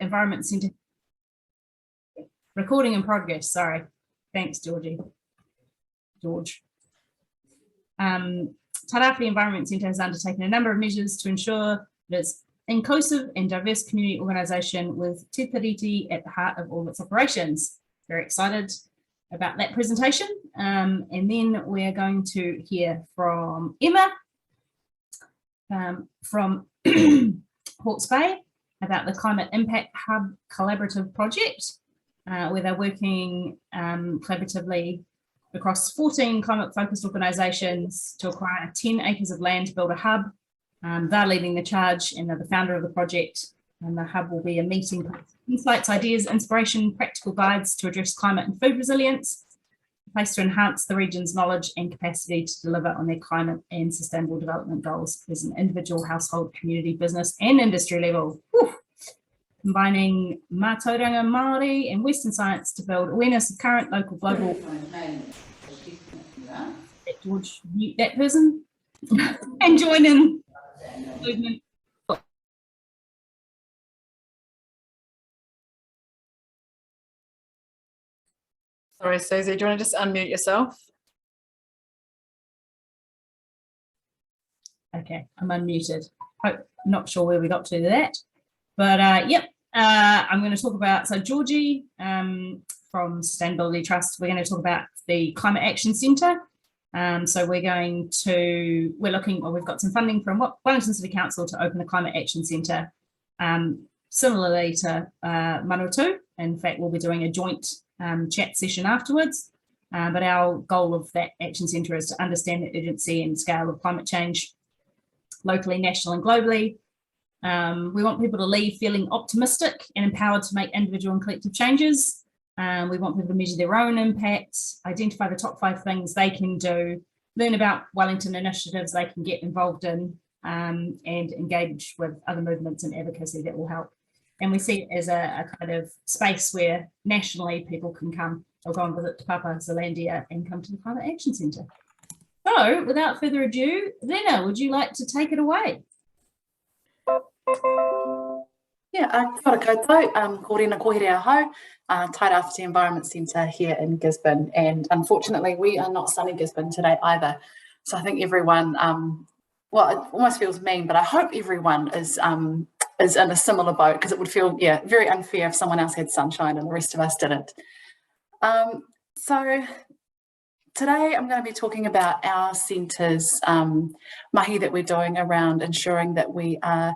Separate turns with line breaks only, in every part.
Environment Centre. Recording in progress, sorry. Thanks, Georgie. George. Tairāwhiti Environment Centre has undertaken a number of measures to ensure that it's inclusive and diverse community organisation with Te Tiriti at the heart of all its operations. Very excited about that presentation. And then we're going to hear from Emma from Hawke's Bay about the Climate Impact Hub Collaborative Project, where they're working collaboratively across 14 climate-focused organisations to acquire 10 acres of land to build a hub. They're leading the charge and they're the founder of the project. And the hub will be a meeting of insights, ideas, inspiration, practical guides to address climate and food resilience, a place to enhance the region's knowledge and capacity to deliver on their climate and sustainable development goals as an individual, household, community, business and industry level. Whew. Combining mātauranga Māori and Western science to build awareness of current, local, global. George, mute that person and join in movement.
Sorry, Susie, do you want to just unmute yourself?
Okay, I'm unmuted. Not sure where we got to that, but yep. I'm going to talk about, so Georgie from Sustainability Trust, we're going to talk about the Climate Action Centre. So we're looking, well, we've got some funding from Wellington City Council to open the Climate Action Centre, similarly to Manawatu. In fact, we'll be doing a joint chat session afterwards. But our goal of that action centre is to understand the urgency and scale of climate change locally, nationally and globally. We want people to leave feeling optimistic and empowered to make individual and collective changes. We want people to measure their own impacts, identify the top 5 things they can do, learn about Wellington initiatives they can get involved in, and engage with other movements and advocacy that will help. And we see it as a kind of space where nationally people can come or go and visit Te Papa, Zealandia and come to the Climate Action Centre. So without further ado, Lena, would you like to take it away?
Yeah, kia ora koutou, korena kohere ahau, Tairāwhiti Environment Centre here in Gisborne, and unfortunately we are not sunny Gisborne today either. So I think everyone, well, it almost feels mean, but I hope everyone is in a similar boat, because it would feel, yeah, very unfair if someone else had sunshine and the rest of us didn't. So today I'm going to be talking about our centre's mahi that we're doing around ensuring that we are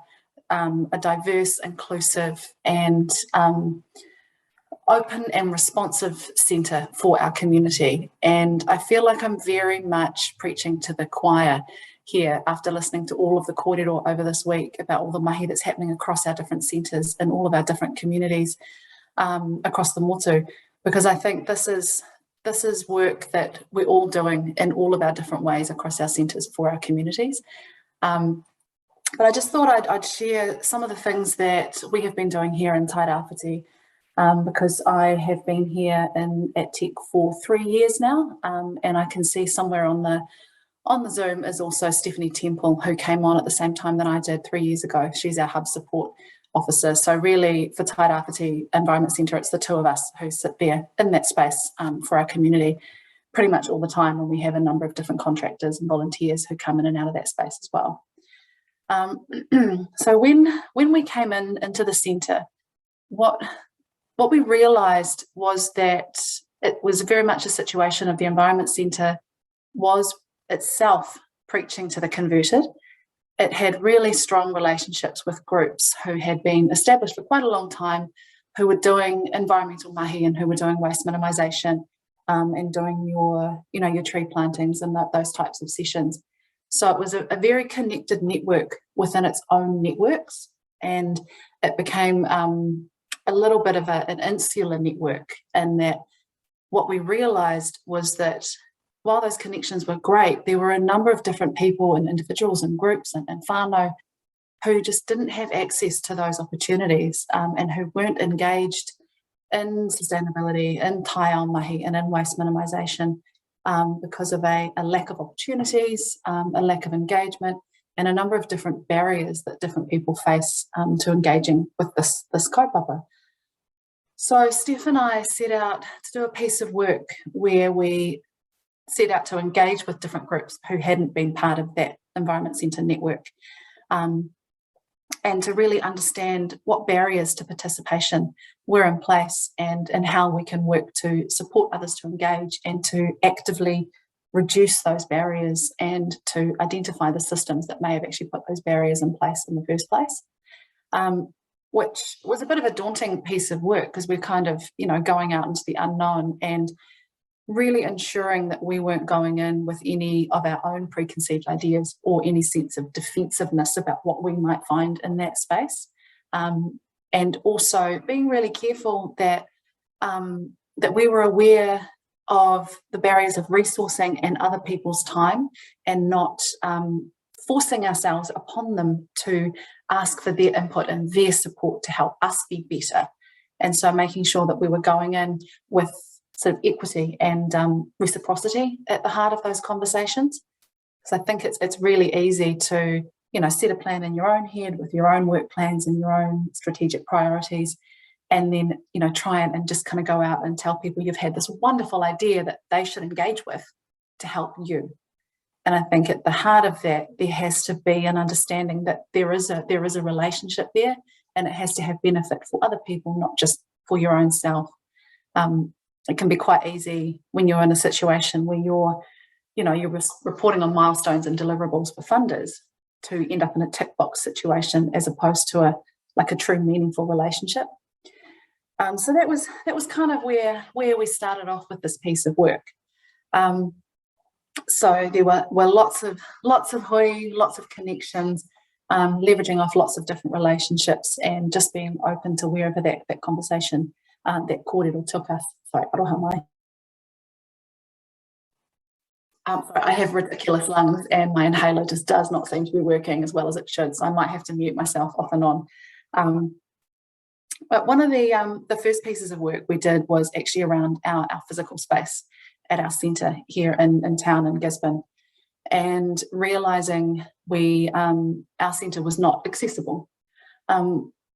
a diverse, inclusive and open and responsive centre for our community. And I feel like I'm very much preaching to the choir here after listening to all of the korero over this week about all the mahi that's happening across our different centres and all of our different communities across the motu, because I think this is work that we're all doing in all of our different ways across our centres for our communities. But I just thought I'd share some of the things that we have been doing here in Tairāwhiti, because I have been here at TEC for 3 years now, and I can see somewhere on the Zoom is also Stephanie Temple, who came on at the same time that I did 3 years ago. She's our hub support officer. So really for Tairāwhiti Environment Centre, it's the two of us who sit there in that space for our community pretty much all the time, and we have a number of different contractors and volunteers who come in and out of that space as well. So when we came into the centre, what we realised was that it was very much a situation of the Environment Centre was itself preaching to the converted. It had really strong relationships with groups who had been established for quite a long time, who were doing environmental mahi and who were doing waste minimisation and doing your tree plantings and those types of sessions. So it was a very connected network within its own networks, and it became a little bit of an insular network, in that what we realised was that while those connections were great, there were a number of different people and individuals and groups and whānau who just didn't have access to those opportunities and who weren't engaged in sustainability, in tai mahi and in waste minimisation because of a lack of opportunities, a lack of engagement, and a number of different barriers that different people face to engaging with this kaupapa. So Steph and I set out to do a piece of work where we set out to engage with different groups who hadn't been part of that Environment Centre network, and to really understand what barriers to participation were in place and how we can work to support others to engage and to actively reduce those barriers and to identify the systems that may have actually put those barriers in place in the first place, which was a bit of a daunting piece of work because we're kind of, going out into the unknown and really ensuring that we weren't going in with any of our own preconceived ideas or any sense of defensiveness about what we might find in that space. And also being really careful that that we were aware of the barriers of resourcing and other people's time and not forcing ourselves upon them to ask for their input and their support to help us be better. And so making sure that we were going in with sort of equity and reciprocity at the heart of those conversations. So I think it's really easy to, set a plan in your own head with your own work plans and your own strategic priorities, and then, try and just kind of go out and tell people you've had this wonderful idea that they should engage with to help you. And I think at the heart of that, there has to be an understanding that there is a relationship there, and it has to have benefit for other people, not just for your own self. It can be quite easy when you're in a situation where you're reporting on milestones and deliverables for funders to end up in a tick box situation as opposed to a true meaningful relationship. So that was kind of where we started off with this piece of work. So there were lots of hui, lots of connections, leveraging off lots of different relationships and just being open to wherever that conversation, that korero took us. Sorry, aroha mai. Sorry, I have ridiculous lungs and my inhaler just does not seem to be working as well as it should, so I might have to mute myself off and on. But one of the first pieces of work we did was actually around our physical space at our centre here in town in Gisborne, and realising our centre was not accessible.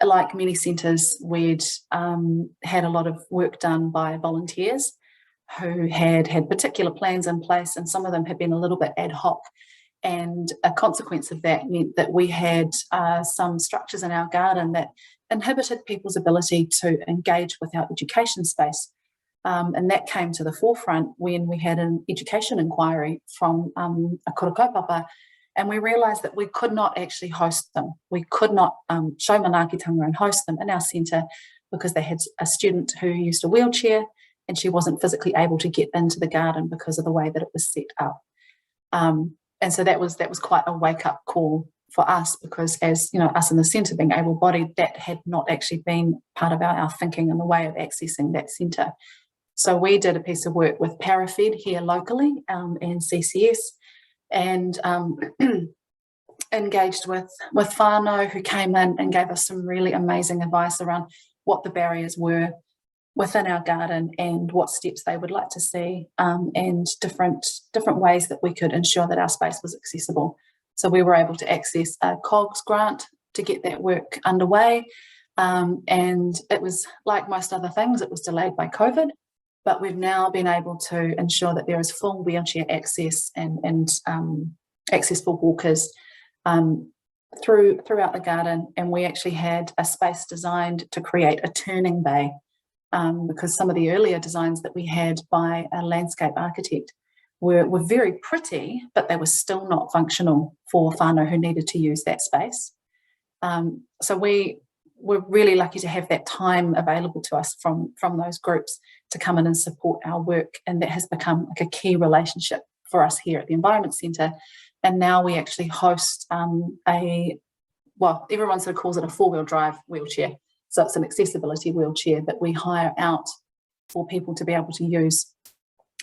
Like many centres, we'd had a lot of work done by volunteers who had particular plans in place, and some of them had been a little bit ad hoc. And a consequence of that meant that we had some structures in our garden that inhibited people's ability to engage with our education space. And that came to the forefront when we had an education inquiry from a kura kaupapa, and we realised that we could not actually host them. We could not show manaakitanga and host them in our centre because they had a student who used a wheelchair and she wasn't physically able to get into the garden because of the way that it was set up. And so that was quite a wake-up call for us, because as us in the centre being able-bodied, that had not actually been part of our thinking and the way of accessing that centre. So we did a piece of work with Parafed here locally and CCS, and engaged with whānau who came in and gave us some really amazing advice around what the barriers were within our garden and what steps they would like to see, and different ways that we could ensure that our space was accessible. So we were able to access a COGS grant to get that work underway, and it was like most other things, it was delayed by COVID, but we've now been able to ensure that there is full wheelchair access and access for walkers throughout the garden. And we actually had a space designed to create a turning bay, because some of the earlier designs that we had by a landscape architect were very pretty, but they were still not functional for whānau who needed to use that space. So we were really lucky to have that time available to us from those groups to come in and support our work, and that has become like a key relationship for us here at the Environment Centre. And now we actually host everyone sort of calls it a 4-wheel drive wheelchair. So it's an accessibility wheelchair that we hire out for people to be able to use,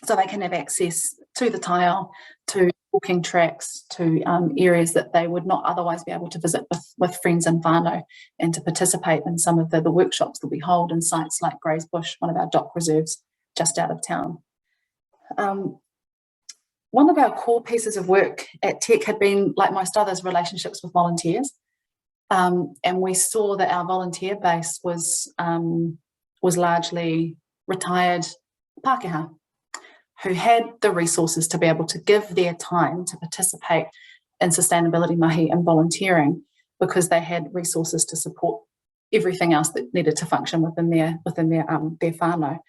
so they can have access to the tile, to walking tracks, to areas that they would not otherwise be able to visit with friends and whānau, and to participate in some of the workshops that we hold in sites like Greys Bush, one of our dock reserves just out of town. one of our core pieces of work at Tech had been, like most others, relationships with volunteers. And we saw that our volunteer base was largely retired Pākehā who had the resources to be able to give their time to participate in sustainability mahi and volunteering, because they had resources to support everything else that needed to function within their whānau.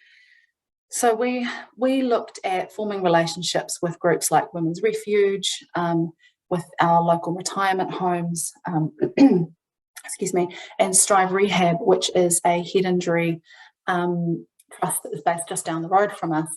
So we looked at forming relationships with groups like Women's Refuge, with our local retirement homes, excuse me, and Strive Rehab, which is a head injury trust that is based just down the road from us.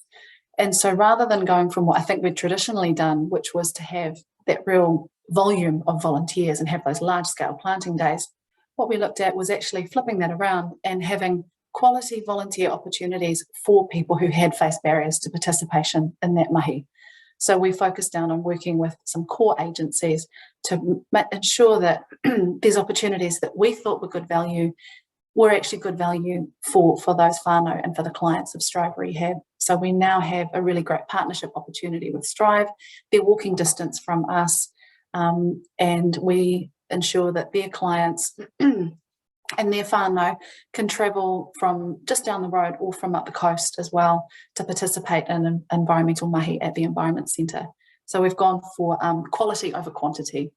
And so rather than going from what I think we'd traditionally done, which was to have that real volume of volunteers and have those large-scale planting days, what we looked at was actually flipping that around and having quality volunteer opportunities for people who had faced barriers to participation in that mahi. So we focused down on working with some core agencies to ensure that these opportunities that we thought were good value were actually good value for those whānau and for the clients of Strive Rehab. So we now have a really great partnership opportunity with Strive. They're walking distance from us, and we ensure that their clients and their whānau can travel from just down the road or from up the coast as well to participate in environmental mahi at the Environment Centre. So we've gone for quality over quantity,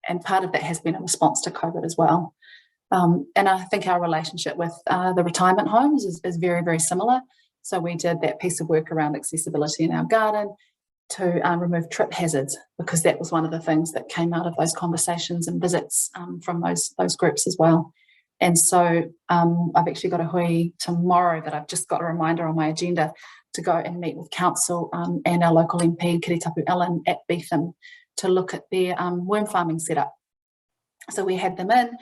and part of that has been a response to COVID as well. And I think our relationship with the retirement homes is very, very similar. So we did that piece of work around accessibility in our garden to remove trip hazards, because that was one of the things that came out of those conversations and visits from those groups as well. And so I've actually got a hui tomorrow that I've just got a reminder on my agenda to go and meet with council and our local MP, Kiritapu Ellen, at Beetham to look at their worm farming setup. So we had them in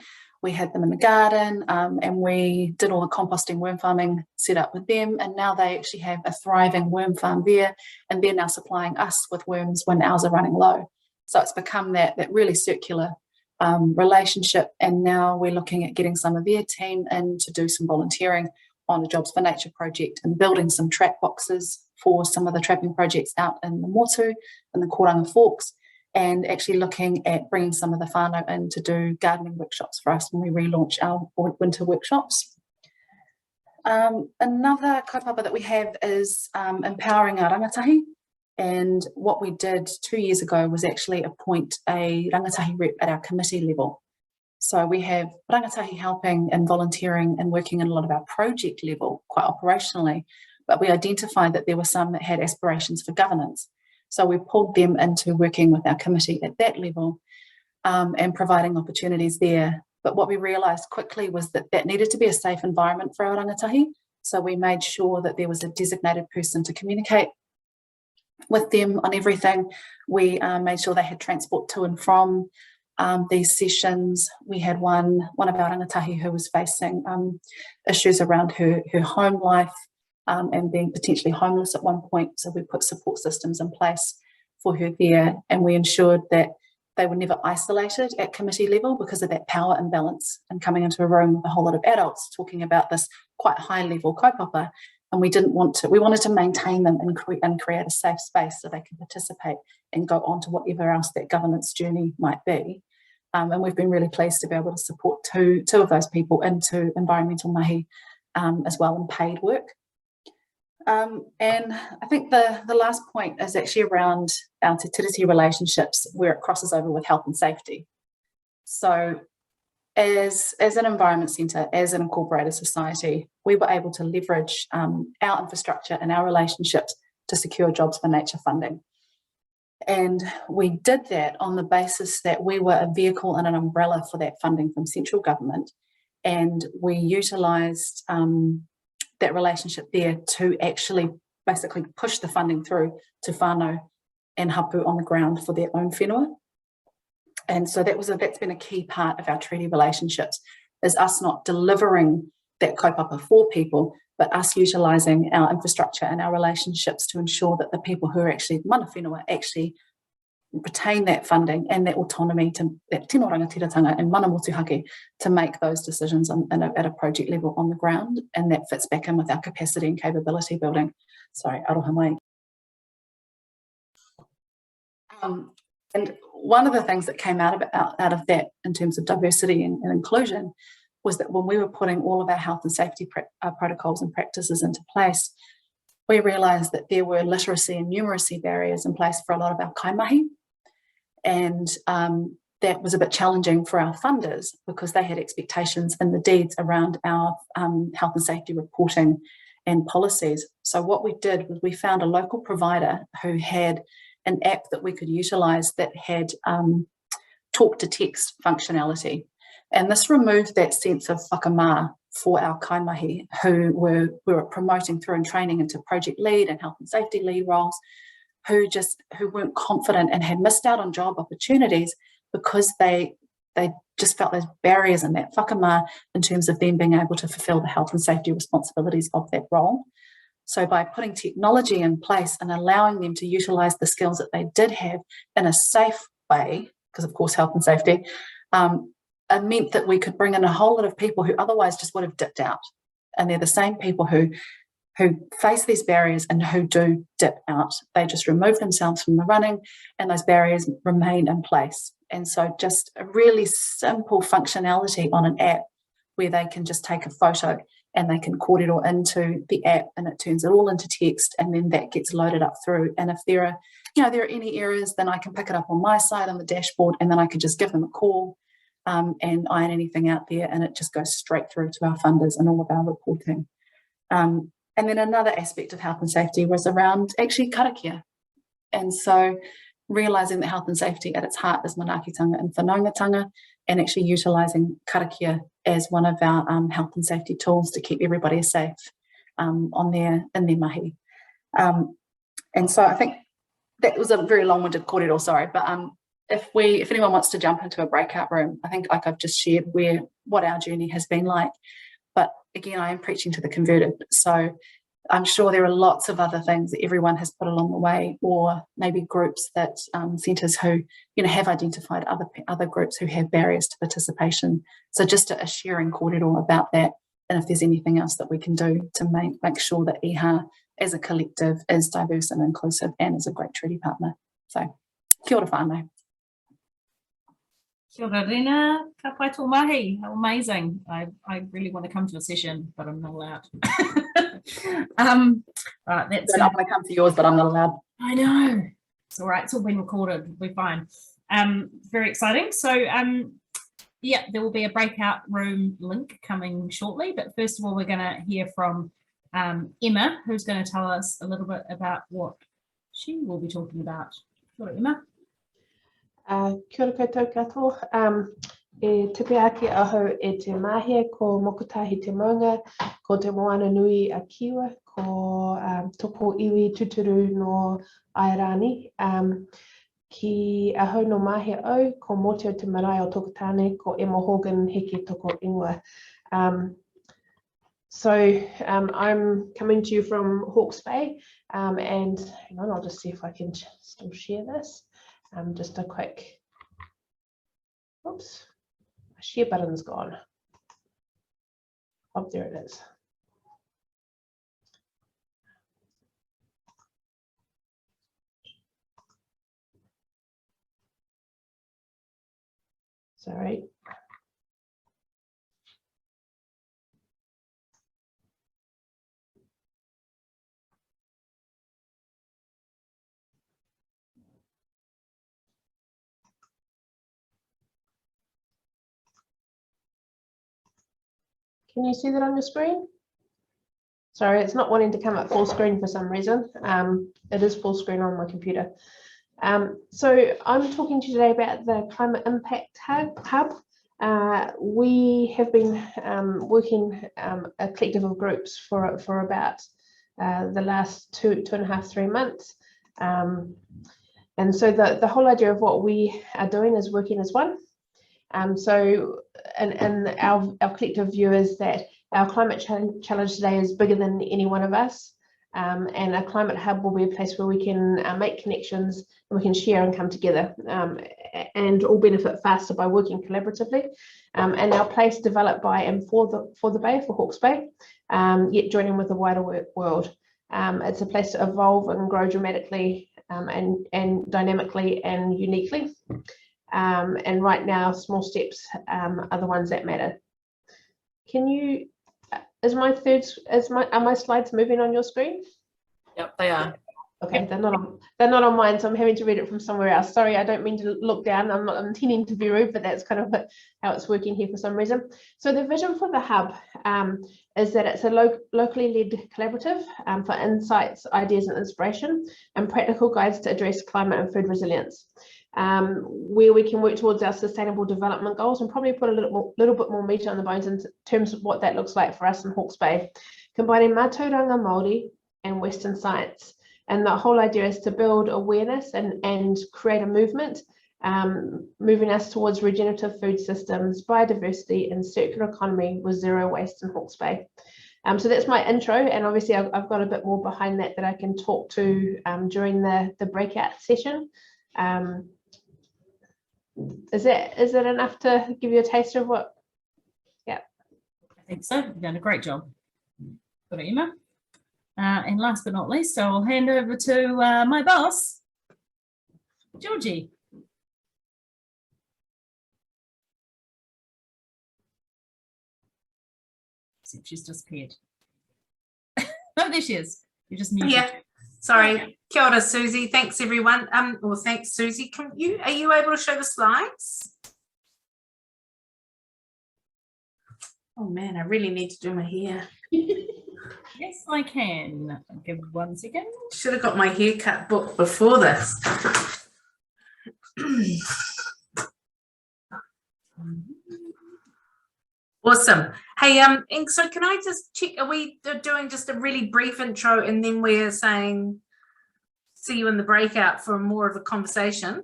the garden, and we did all the composting worm farming set up with them, and now they actually have a thriving worm farm there, and they're now supplying us with worms when ours are running low. So it's become that really circular relationship, and now we're looking at getting some of their team in to do some volunteering on a Jobs for Nature project and building some trap boxes for some of the trapping projects out in the Motu and the Koranga Forks, and actually looking at bringing some of the whānau in to do gardening workshops for us when we relaunch our winter workshops. Another kaupapa that we have is empowering our rangatahi, and what we did 2 years ago was actually appoint a rangatahi rep at our committee level. So we have rangatahi helping and volunteering and working in a lot of our project level, quite operationally, but we identified that there were some that had aspirations for governance. So we pulled them into working with our committee at that level and providing opportunities there. But what we realised quickly was that needed to be a safe environment for our rangatahi. So we made sure that there was a designated person to communicate with them on everything. We made sure they had transport to and from these sessions. We had one of our rangatahi who was facing issues around her home life, and being potentially homeless at one point. So we put support systems in place for her there, and we ensured that they were never isolated at committee level because of that power imbalance and coming into a room with a whole lot of adults talking about this quite high level kaupapa. And we wanted to maintain them and create a safe space so they can participate and go on to whatever else that governance journey might be. And we've been really pleased to be able to support two of those people into environmental mahi as well, in paid work. And I think the last point is actually around our te tiriti relationships, where it crosses over with health and safety. So as an environment centre, as an incorporated society, we were able to leverage our infrastructure and our relationships to secure Jobs for Nature funding. And we did that on the basis that we were a vehicle and an umbrella for that funding from central government. And we utilised that relationship there to actually basically push the funding through to whānau and hapu on the ground for their own whenua. And so that's been a key part of our treaty relationships, is us not delivering that kaupapa for people, but us utilising our infrastructure and our relationships to ensure that the people who are actually mana whenua actually retain that funding and that autonomy, that tino rangatiratanga and mana motuhake, to make those decisions at a project level on the ground. And that fits back in with our capacity and capability building. Sorry, aroha mai. And one of the things that came out of that in terms of diversity and inclusion was that when we were putting all of our health and safety protocols and practices into place, we realised that there were literacy and numeracy barriers in place for a lot of our kaimahi. And that was a bit challenging for our funders because they had expectations in the deeds around our health and safety reporting and policies. So what we did was we found a local provider who had an app that we could utilise that had talk-to-text functionality. And this removed that sense of whakamā for our kaimahi who were promoting through and training into project lead and health and safety lead roles, who weren't confident and had missed out on job opportunities because they just felt there's barriers in that whakamā in terms of them being able to fulfil the health and safety responsibilities of that role. So by putting technology in place and allowing them to utilise the skills that they did have in a safe way, because of course health and safety, it meant that we could bring in a whole lot of people who otherwise just would have dipped out. And they're the same people who face these barriers and who do dip out. They just remove themselves from the running and those barriers remain in place. And so just a really simple functionality on an app where they can just take a photo and they can korero into the app and it turns it all into text and then that gets loaded up through. And if there are any errors, then I can pick it up on my side on the dashboard and then I can just give them a call and iron anything out there and it just goes straight through to our funders and all of our reporting. And then another aspect of health and safety was around actually karakia. And so realising that health and safety at its heart is manaakitanga and whanaungatanga, and actually utilising karakia as one of our health and safety tools to keep everybody safe in their mahi. And so I think that was a very long-winded korero, sorry, but if anyone wants to jump into a breakout room, I think like I've just shared what our journey has been like. But again, I am preaching to the converted. So I'm sure there are lots of other things that everyone has put along the way, or maybe groups that centres who have identified other groups who have barriers to participation. So just a sharing korero about that, and if there's anything else that we can do to make sure that EHA as a collective is diverse and inclusive and is a great treaty partner. So kia ora whānau.
Kia ora rena, ka pai tō mahi, how amazing. I really want to come to a session, but I'm not allowed. Right, that's
I'm going to come to yours, but I'm not allowed.
I know. It's all right. It's all been recorded. We're fine. Very exciting. So, yeah, there will be a breakout room link coming shortly. But first of all, we're going to hear from Emma, who's going to tell us a little bit about what she will be talking about. Kia ora, Emma.
Kia ora koutou katoa. E tupe ake aho e te mahia ko mokutahi te maunga, ko te moana nui a kiwa, ko toko iwi tuturu no Airani. Ki aho no mahia au, ko motio te marae o toko tāne, ko Emma Horgan-Heke toko ingoa. So I'm coming to you from Hawke's Bay, and hang on, I'll just see if I can still share this. Just a quick, oops. My share button's gone. Oh, there it is. Sorry. Can you see that on your screen? Sorry, it's not wanting to come up full screen for some reason. It is full screen on my computer. So I'm talking to you today about the Climate Impact Hub. We have been working a collective of groups for about the last two and a half, 3 months. And so the whole idea of what we are doing is working as one. So our collective view is that our climate challenge today is bigger than any one of us, and a climate hub will be a place where we can make connections and we can share and come together and all benefit faster by working collaboratively. And our place developed by and for the Bay, for Hawke's Bay, yet joining with the wider world. It's a place to evolve and grow dramatically and dynamically and uniquely. And right now, small steps are the ones that matter. Can you, are my slides moving on your screen?
Yep, they are.
Okay, they're not on mine, so I'm having to read it from somewhere else. Sorry, I don't mean to look down. I'm not intending to be rude, but that's kind of how it's working here for some reason. So the vision for the hub is that it's a locally led collaborative for insights, ideas and inspiration and practical guides to address climate and food resilience, where we can work towards our sustainable development goals and probably put a little bit more meat on the bones in terms of what that looks like for us in Hawke's Bay, combining Mātauranga Māori and Western science. And the whole idea is to build awareness and create a movement, moving us towards regenerative food systems, biodiversity and circular economy with zero waste in Hawke's Bay. So that's my intro, and obviously I've got a bit more behind that I can talk to during the breakout session. Is it enough to give you a taste of what? Yeah.
I think so. You've done a great job. Good, Emma. And last but not least, I'll hand over to my boss, Georgie. Except she's disappeared. Oh, there she is. You just muted.
Yeah, sorry. Kia ora, Susie. Thanks, everyone. Well, thanks, Susie. Are you able to show the slides? Oh man, I really need to do my hair.
Yes, I can. Give 1 second.
Should have got my haircut book before this. Awesome. Hey, and so can I just check, are we doing just a really brief intro and then we're saying see you in the breakout for more of a conversation?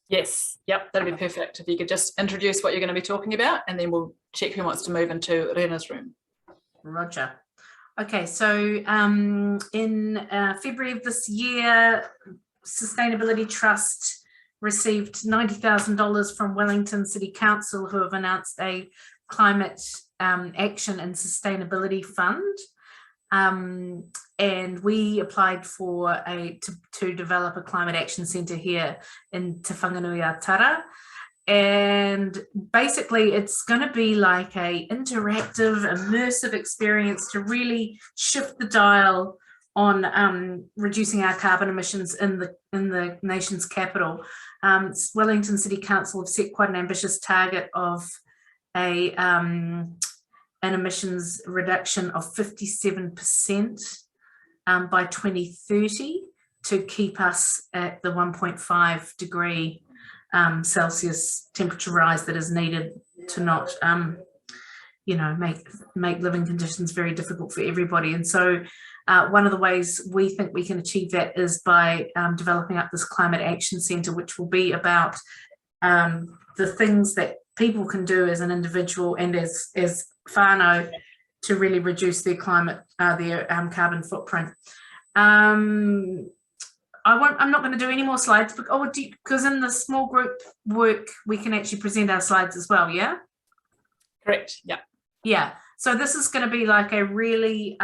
Yes, yep, that'd be perfect. If you could just introduce what you're going to be talking about, and then we'll check who wants to move into Rena's room.
Roger. Okay, so in February of this year, Sustainability Trust received $90,000 from Wellington City Council, who have announced a climate action and sustainability fund. And we applied for to develop a climate action centre here in Te Whanganui-a-Tara. And basically it's going to be like a interactive, immersive experience to really shift the dial on reducing our carbon emissions in the nation's capital. Wellington City Council have set quite an ambitious target of an emissions reduction of 57% by 2030 to keep us at the 1.5 degree Celsius temperature rise that is needed to not, make living conditions very difficult for everybody. And so one of the ways we think we can achieve that is by developing up this climate action centre, which will be about the things that people can do as an individual and as whānau to really reduce their carbon footprint. I'm not going to do any more slides, because in the small group work we can actually present our slides as well. Yeah.
Correct. Yeah.
Yeah. So this is going to be like a really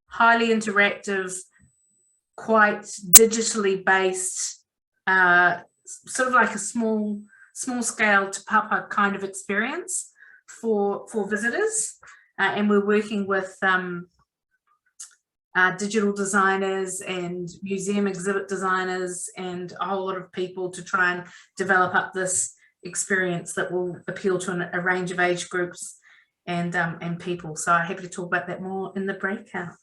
highly interactive, quite digitally based, sort of like a small scale to papa kind of experience for visitors, and we're working with digital designers and museum exhibit designers and a whole lot of people to try and develop up this experience that will appeal to a range of age groups and people. So I'm happy to talk about that more in the breakout.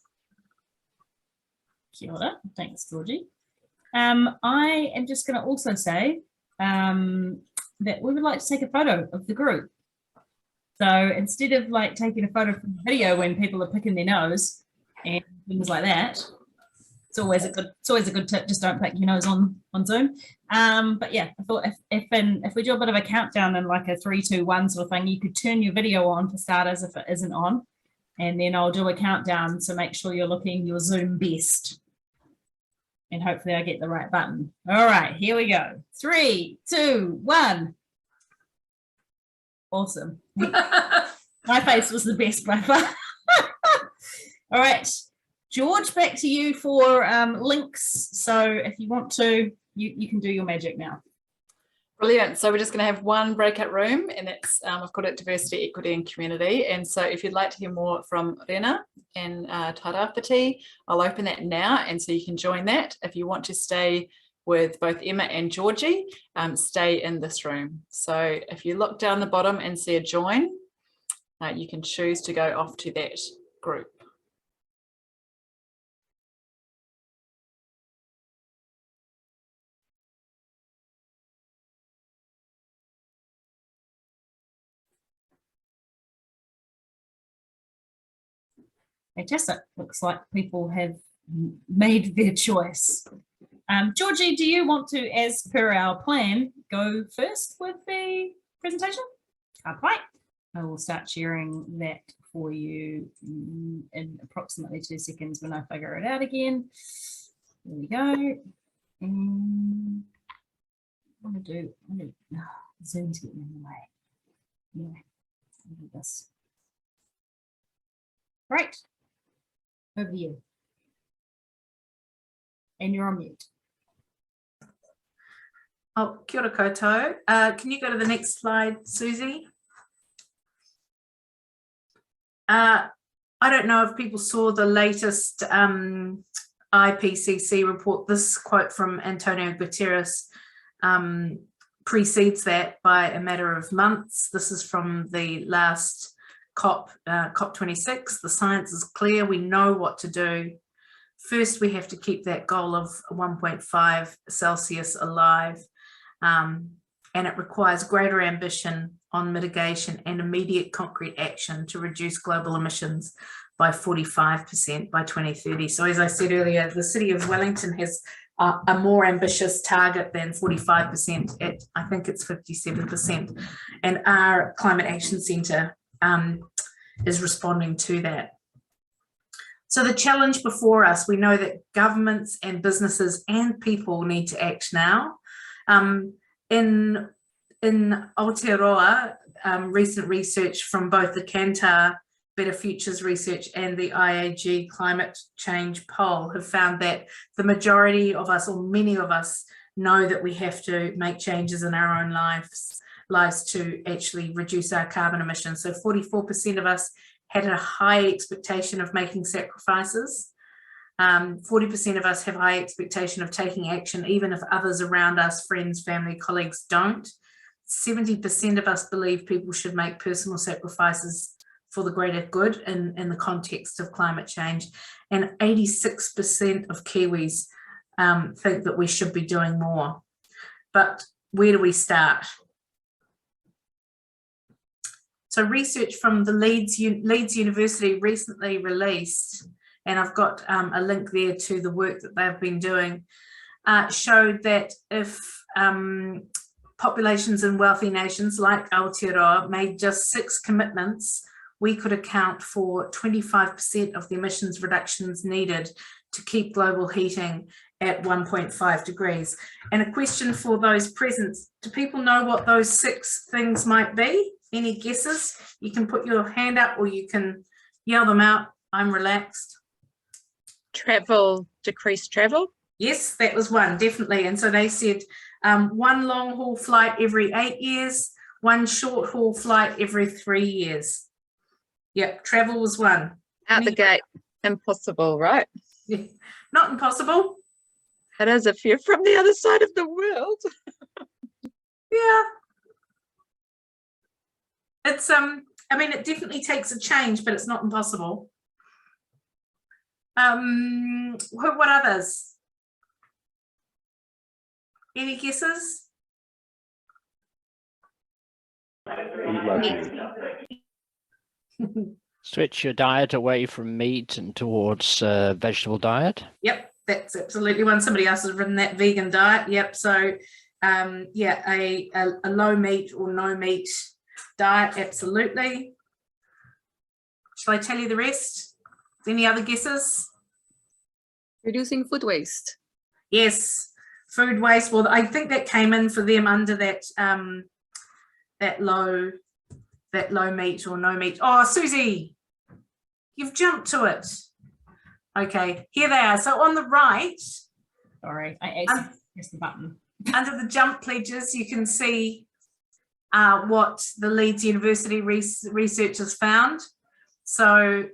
Kia ora. Thanks, Georgie. I am just going to also say that we would like to take a photo of the group. So instead of like taking a photo from the video when people are picking their nose and things like that, it's always a good tip. Just don't pick your nose on Zoom. But yeah, I thought if we do a bit of a countdown and like a 3, 2, 1 sort of thing, you could turn your video on for starters if it isn't on, and then I'll do a countdown. So make sure you're looking your Zoom best, and hopefully I get the right button. All right, here we go. 3, 2, 1. Awesome. My face was the best by far. All right, George, back to you for links. So if you want to, you can do your magic now.
Brilliant. So we're just going to have one breakout room, and that's I've called it Diversity, Equity and Community. And so if you'd like to hear more from Rena and Tarawhiti, I'll open that now, and so you can join that. If you want to stay with both Emma and Georgie, stay in this room. So if you look down the bottom and see a join, you can choose to go off to that group.
Fantastic. Looks like people have made their choice. Georgie, do you want to, as per our plan, go first with the presentation? Right. I will start sharing that for you in approximately 2 seconds when I figure it out again. There we go. And what do I do? Zoom's getting in the way. Yeah, I'll do this. Great. Over to you. And you're on mute.
Oh, kia ora koutou. Can you go to the next slide, Susie? I don't know if people saw the latest IPCC report. This quote from Antonio Guterres precedes that by a matter of months. This is from the last COP26. The science is clear. We know what to do. First, we have to keep that goal of 1.5 Celsius alive. And it requires greater ambition on mitigation and immediate concrete action to reduce global emissions by 45% by 2030. So as I said earlier, the City of Wellington has a more ambitious target than 45%. I think it's 57%. And our Climate Action Centre is responding to that. So the challenge before us, we know that governments and businesses and people need to act now. In Aotearoa, recent research from both the Kantar Better Futures Research and the IAG Climate Change Poll have found that the majority of us, or many of us, know that we have to make changes in our own lives to actually reduce our carbon emissions. So 44% of us had a high expectation of making sacrifices. 40% of us have high expectation of taking action, even if others around us, friends, family, colleagues, don't. 70% of us believe people should make personal sacrifices for the greater good in the context of climate change. And 86% of Kiwis think that we should be doing more. But where do we start? So research from the Leeds University recently released, and I've got a link there to the work that they've been doing, showed that if populations in wealthy nations like Aotearoa made just 6 commitments, we could account for 25% of the emissions reductions needed to keep global heating at 1.5 degrees. And a question for those present, do people know what those 6 things might be? Any guesses? You can put your hand up or you can yell them out. I'm relaxed.
Travel, decrease travel.
Yes, that was one, definitely. And so they said 1 long haul flight every 8 years, 1 short haul flight every 3 years. Yep, travel was one.
Out the gate, impossible, right?
Yeah. Not impossible.
It is if you're from the other side of the world.
Yeah. It's I mean, it definitely takes a change, but it's not impossible. What others? Any guesses?
Switch your diet away from meat and towards vegetable diet.
Yep, that's absolutely one. Somebody else has written that, vegan diet. Yep. So yeah, a low meat or no meat diet, absolutely. Shall I tell you the rest? Any other guesses?
Reducing food waste.
Yes, food waste. Well, I think that came in for them under that that low meat or no meat. Oh, Susie, you've jumped to it. Okay, here they are. So on the right,
Sorry, I accidentally pressed the button.
under the jump pledges, you can see what the Leeds University researchers found. So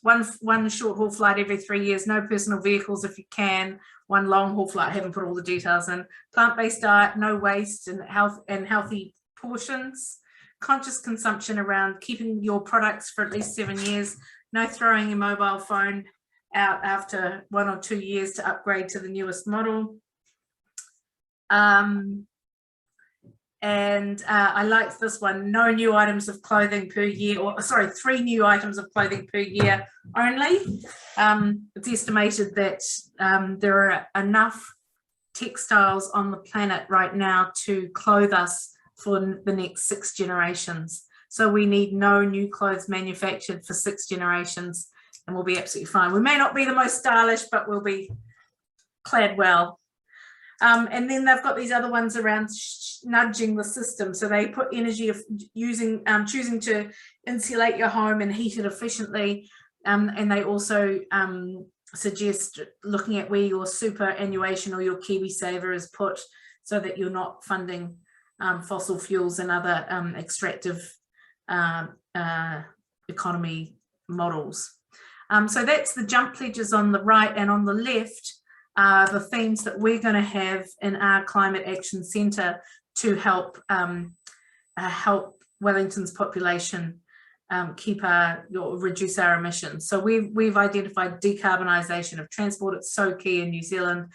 one short haul flight every 3 years, no personal vehicles if you can, one long haul flight, haven't put all the details in, plant-based diet, no waste and healthy portions, conscious consumption around keeping your products for at least 7 years, no throwing your mobile phone out after 1 or 2 years to upgrade to the newest model. I liked this one, no new items of clothing per year, or sorry, 3 new items of clothing per year only. It's estimated that there are enough textiles on the planet right now to clothe us for the next 6 generations. So we need no new clothes manufactured for 6 generations, and we'll be absolutely fine. We may not be the most stylish, but we'll be clad well. And then they've got these other ones around nudging the system. So they put energy of choosing to insulate your home and heat it efficiently. And they also suggest looking at where your superannuation or your KiwiSaver is put, so that you're not funding fossil fuels and other extractive economy models. So that's the jump pledges on the right, and on the left the themes that we're going to have in our Climate Action Centre to help Wellington's population reduce our emissions. So we've identified decarbonisation of transport. It's so key in New Zealand.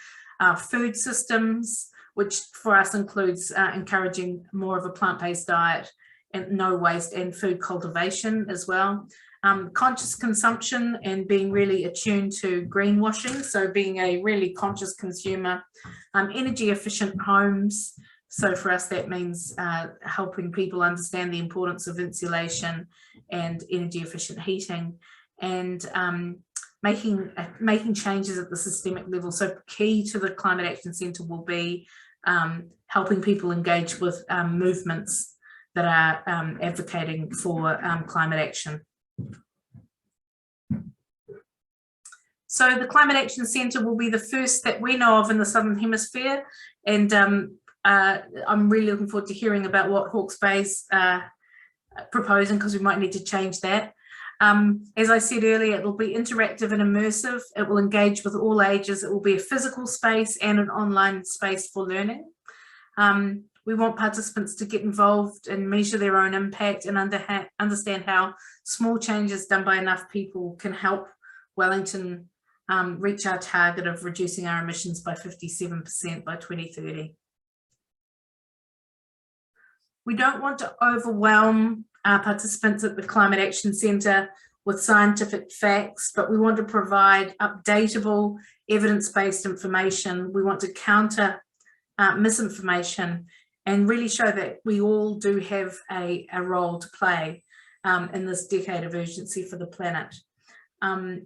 Food systems, which for us includes encouraging more of a plant-based diet and no waste, and food cultivation as well. Conscious consumption and being really attuned to greenwashing, so being a really conscious consumer. Energy efficient homes, so for us that means helping people understand the importance of insulation and energy efficient heating, and making changes at the systemic level. So key to the Climate Action Centre will be helping people engage with movements that are advocating for climate action. So the Climate Action Centre will be the first that we know of in the Southern Hemisphere, and I'm really looking forward to hearing about what Hawke's Bay's proposing, because we might need to change that. As I said earlier, it will be interactive and immersive. It will engage with all ages. It will be a physical space and an online space for learning. We want participants to get involved and measure their own impact and understand how small changes done by enough people can help Wellington reach our target of reducing our emissions by 57% by 2030. We don't want to overwhelm our participants at the Climate Action Centre with scientific facts, but we want to provide updatable, evidence-based information. We want to counter misinformation and really show that we all do have a role to play in this decade of urgency for the planet.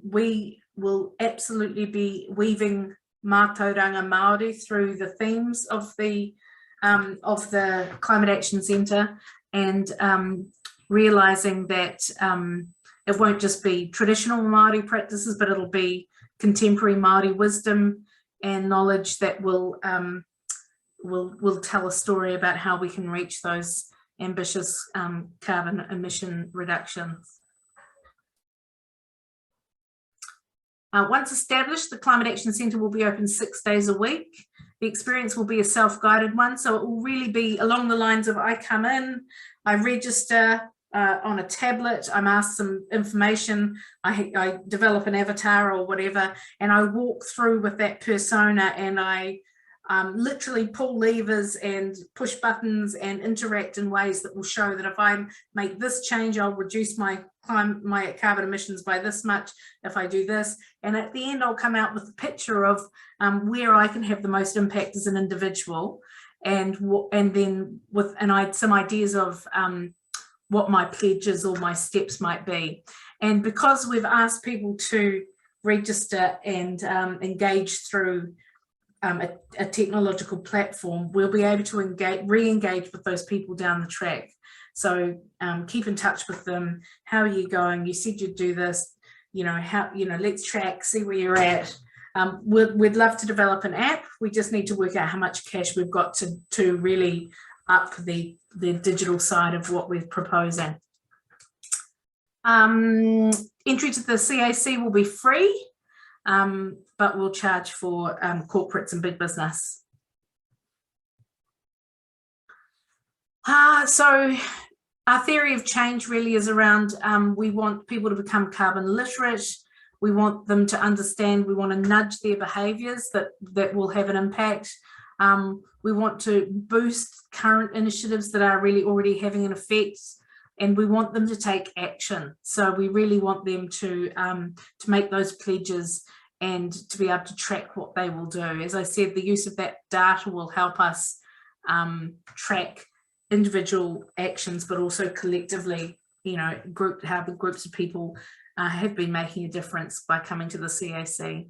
We will absolutely be weaving mātauranga Māori through the themes of the Climate Action Centre, and realising that it won't just be traditional Māori practices, but it'll be contemporary Māori wisdom and knowledge that will tell a story about how we can reach those ambitious carbon emission reductions. Once established, the Climate Action Centre will be open 6 days a week. The experience will be a self-guided one, so it will really be along the lines of I come in, I register on a tablet, I'm asked some information, I develop an avatar or whatever, and I walk through with that persona, and I literally pull levers and push buttons and interact in ways that will show that if I make this change, I'll reduce my carbon emissions by this much if I do this. And at the end, I'll come out with a picture of where I can have the most impact as an individual, and then with some ideas of what my pledges or my steps might be. And because we've asked people to register and engage through a technological platform, we'll be able to re-engage with those people down the track. So keep in touch with them. How are you going? You said you'd do this. let's track, see where you're at. We'd love to develop an app. We just need to work out how much cash we've got to really up the digital side of what we're proposing. Entry to the CAC will be free, but we'll charge for corporates and big business. So our theory of change really is around, we want people to become carbon literate. We want them to understand, we want to nudge their behaviours that will have an impact. We want to boost current initiatives that are really already having an effect, and we want them to take action. So we really want them to make those pledges and to be able to track what they will do. As I said, the use of that data will help us track individual actions, but also collectively, how the groups of people have been making a difference by coming to the CAC.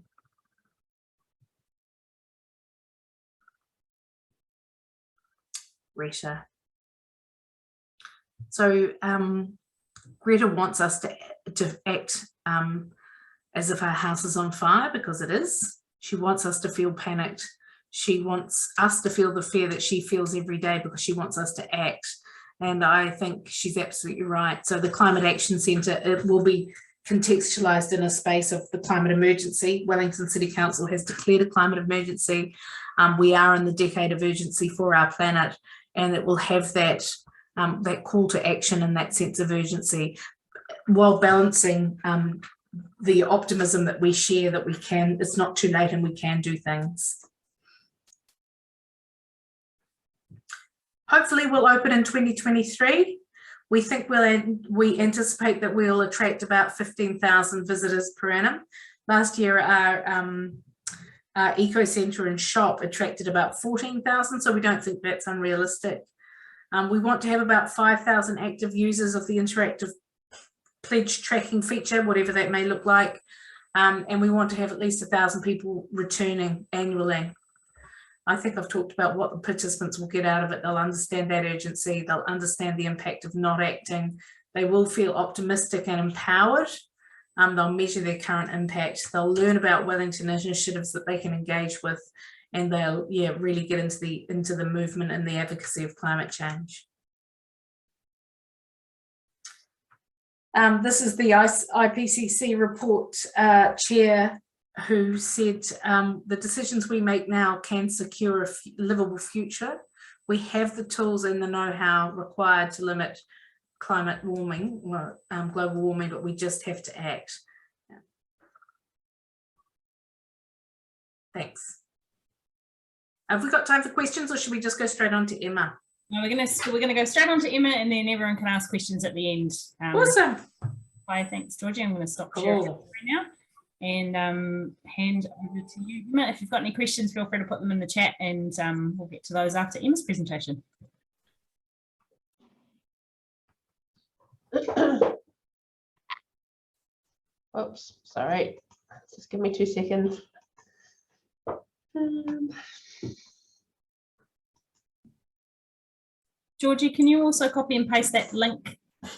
Greta. So Greta wants us to act as if our house is on fire, because it is. She wants us to feel panicked. She wants us to feel the fear that she feels every day, because she wants us to act. And I think she's absolutely right. So the Climate Action Centre, it will be contextualised in a space of the climate emergency. Wellington City Council has declared a climate emergency. We are in the decade of urgency for our planet, and it will have that call to action and that sense of urgency, while balancing the optimism that we share that it's not too late and we can do things. Hopefully we'll open in 2023. We think we anticipate that we'll attract about 15,000 visitors per annum. Last year our eco centre and shop attracted about 14,000, so we don't think that's unrealistic. We want to have about 5,000 active users of the interactive pledge tracking feature, whatever that may look like, and we want to have at least 1,000 people returning annually. I think I've talked about what the participants will get out of it. They'll understand that urgency, they'll understand the impact of not acting, they will feel optimistic and empowered, they'll measure their current impact, they'll learn about Wellington initiatives that they can engage with, and they'll really get into the movement and the advocacy of climate change. This is the IPCC report chair, who said the decisions we make now can secure a livable future. We have the tools and the know-how required to limit climate warming, or global warming, but we just have to act. Thanks. Have we got time for questions, or should we just go straight on to Emma?
No, we're gonna go straight on to Emma, and then everyone can ask questions at the end.
Awesome.
Hi, thanks, Georgie. I'm going to stop sharing right now and hand over to you, Emma. If you've got any questions, feel free to put them in the chat, and we'll get to those after Emma's presentation.
Oops, sorry. Just give me 2 seconds.
Georgie, can you also copy and paste that link,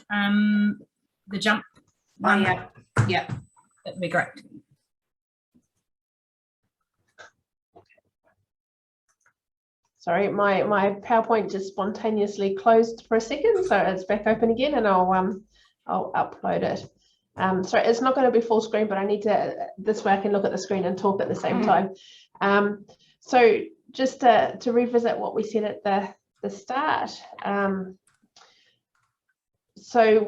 the jump one?
Yeah.
That'd be great.
Sorry, my PowerPoint just spontaneously closed for a second, so it's back open again, and I'll upload it. Sorry, it's not going to be full screen, but I need to, this way I can look at the screen and talk at the same time. So just to revisit what we said at the start. So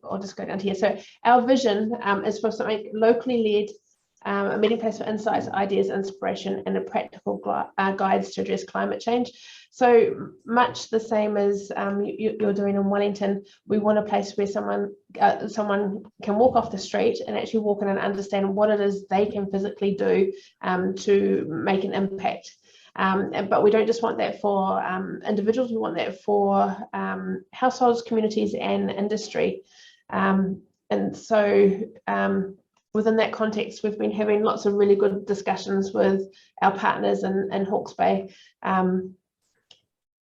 I'll just go down to here. So our vision is for something locally led, a meeting place for insights, ideas, inspiration, and a practical guides to address climate change. So much the same as you're doing in Wellington, we want a place where someone can walk off the street and actually walk in and understand what it is they can physically do to make an impact. But we don't just want that for individuals, we want that for households, communities, and industry. And so within that context, we've been having lots of really good discussions with our partners in Hawke's Bay.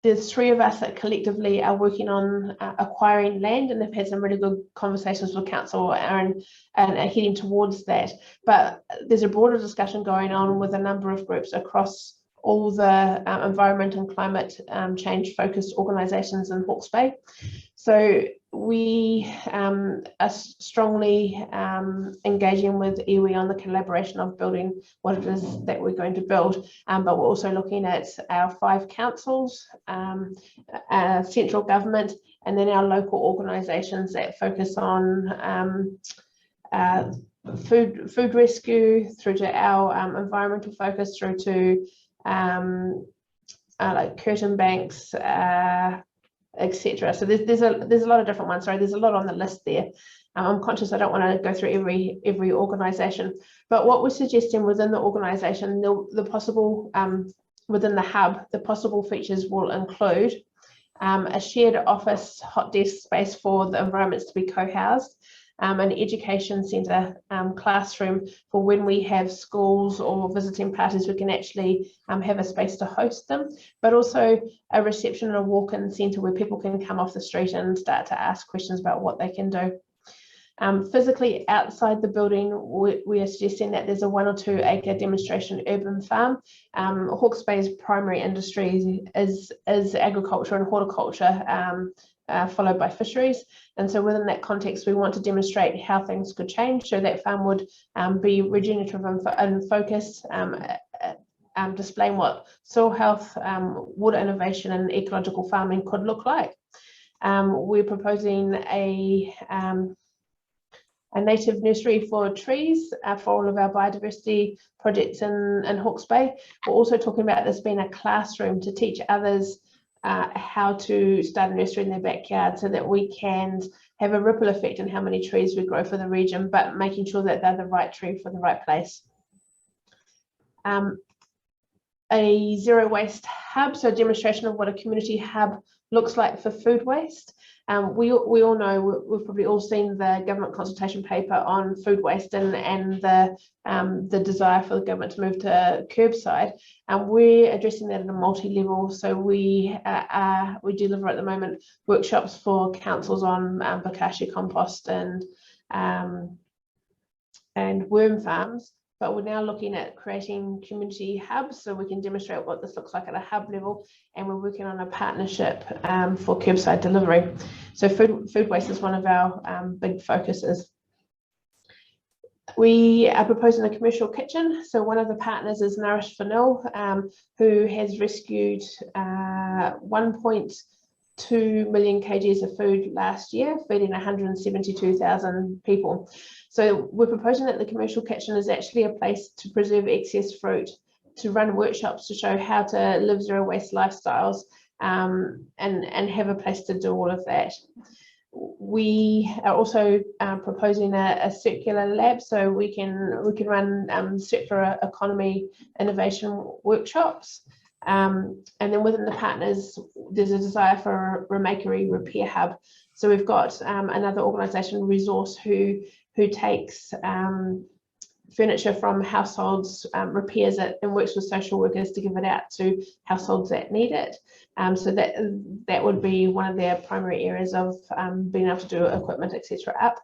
there's 3 of us that collectively are working on acquiring land, and have had some really good conversations with council and are heading towards that. But there's a broader discussion going on with a number of groups across all the environment and climate change focused organisations in Hawke's Bay. So we are strongly engaging with iwi on the collaboration of building what it is that we're going to build, but we're also looking at our 5 councils, central government, and then our local organisations that focus on food rescue, through to our environmental focus, through to like curtain banks, etc. So there's a lot of different ones. Sorry, there's a lot on the list there. I'm conscious I don't want to go through every organisation, but what we're suggesting within the organisation, the possible within the hub, the possible features will include a shared office hot desk space for the environments to be co-housed, an education centre classroom for when we have schools or visiting parties, we can actually have a space to host them, but also a reception and a walk-in centre where people can come off the street and start to ask questions about what they can do. Physically outside the building, we are suggesting that there's a 1 or 2 acre demonstration urban farm. Hawke's Bay's primary industry is agriculture and horticulture, followed by fisheries, and so within that context we want to demonstrate how things could change. So that farm would be regenerative and focused, displaying what soil health, water innovation and ecological farming could look like. We're proposing a native nursery for trees for all of our biodiversity projects in Hawke's Bay. We're also talking about this being a classroom to teach others how to start a nursery in their backyard, so that we can have a ripple effect in how many trees we grow for the region, but making sure that they're the right tree for the right place. A zero waste hub, so a demonstration of what a community hub looks like for food waste. We all know, we've probably all seen the government consultation paper on food waste and the desire for the government to move to curbside, and we're addressing that at a multi-level. So we deliver at the moment workshops for councils on bokashi compost and worm farms. But we're now looking at creating community hubs so we can demonstrate what this looks like at a hub level, and we're working on a partnership for curbside delivery. So food waste is one of our big focuses. We are proposing a commercial kitchen. So one of the partners is Nourish for Nil, who has rescued 1.2 million kgs of food last year, feeding 172,000 people. So we're proposing that the commercial kitchen is actually a place to preserve excess fruit, to run workshops to show how to live zero waste lifestyles, and have a place to do all of that. We are also proposing a circular lab, so we can run circular economy innovation workshops. And then within the partners, there's a desire for a remakery repair hub. So we've got another organisation, Resource, who takes furniture from households, repairs it, and works with social workers to give it out to households that need it. So that would be one of their primary areas of being able to do equipment, etc. up.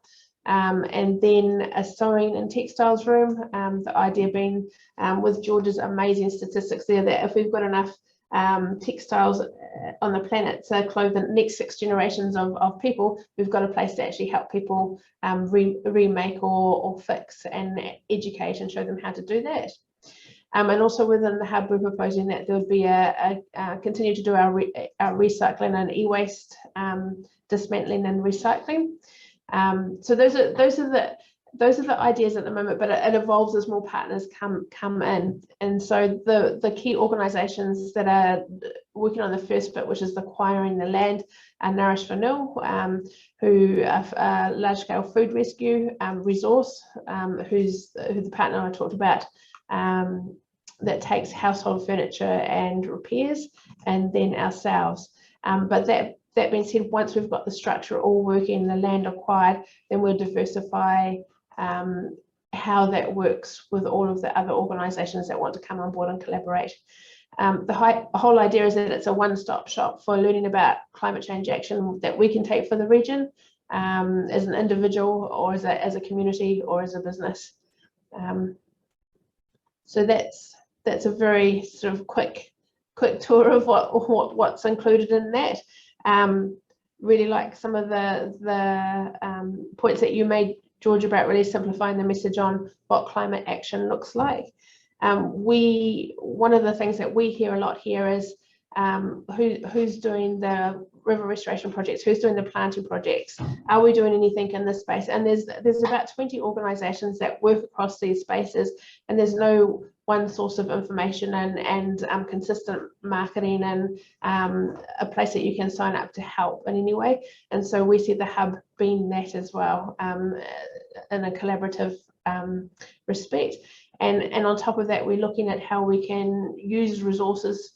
And then a sewing and textiles room, the idea being with George's amazing statistics there, that if we've got enough textiles on the planet to clothe the next 6 generations of people, we've got a place to actually help people remake or fix and educate and show them how to do that. And also within the hub, we're proposing that there would be continue to do our recycling and e-waste, dismantling and recycling. So those are the ideas at the moment, but it evolves as more partners come in. And so the key organisations that are working on the first bit, which is acquiring the land, are Nourish for Nil, who are large-scale food rescue, Resource, who's the partner I talked about, that takes household furniture and repairs, and then ourselves. But that being said, once we've got the structure all working, the land acquired, then we'll diversify how that works with all of the other organisations that want to come on board and collaborate. The whole idea is that it's a one-stop shop for learning about climate change action that we can take for the region as an individual or as a community or as a business. So that's a very sort of quick tour of what's included in that. Really like some of the points that you made, George, about really simplifying the message on what climate action looks like. One of the things that we hear a lot here is who's doing the river restoration projects, who's doing the planting projects, are we doing anything in this space? And there's about 20 organisations that work across these spaces, and there's no one source of information and consistent marketing and a place that you can sign up to help in any way. And so we see the hub being that as well, in a collaborative respect. And on top of that, we're looking at how we can use resources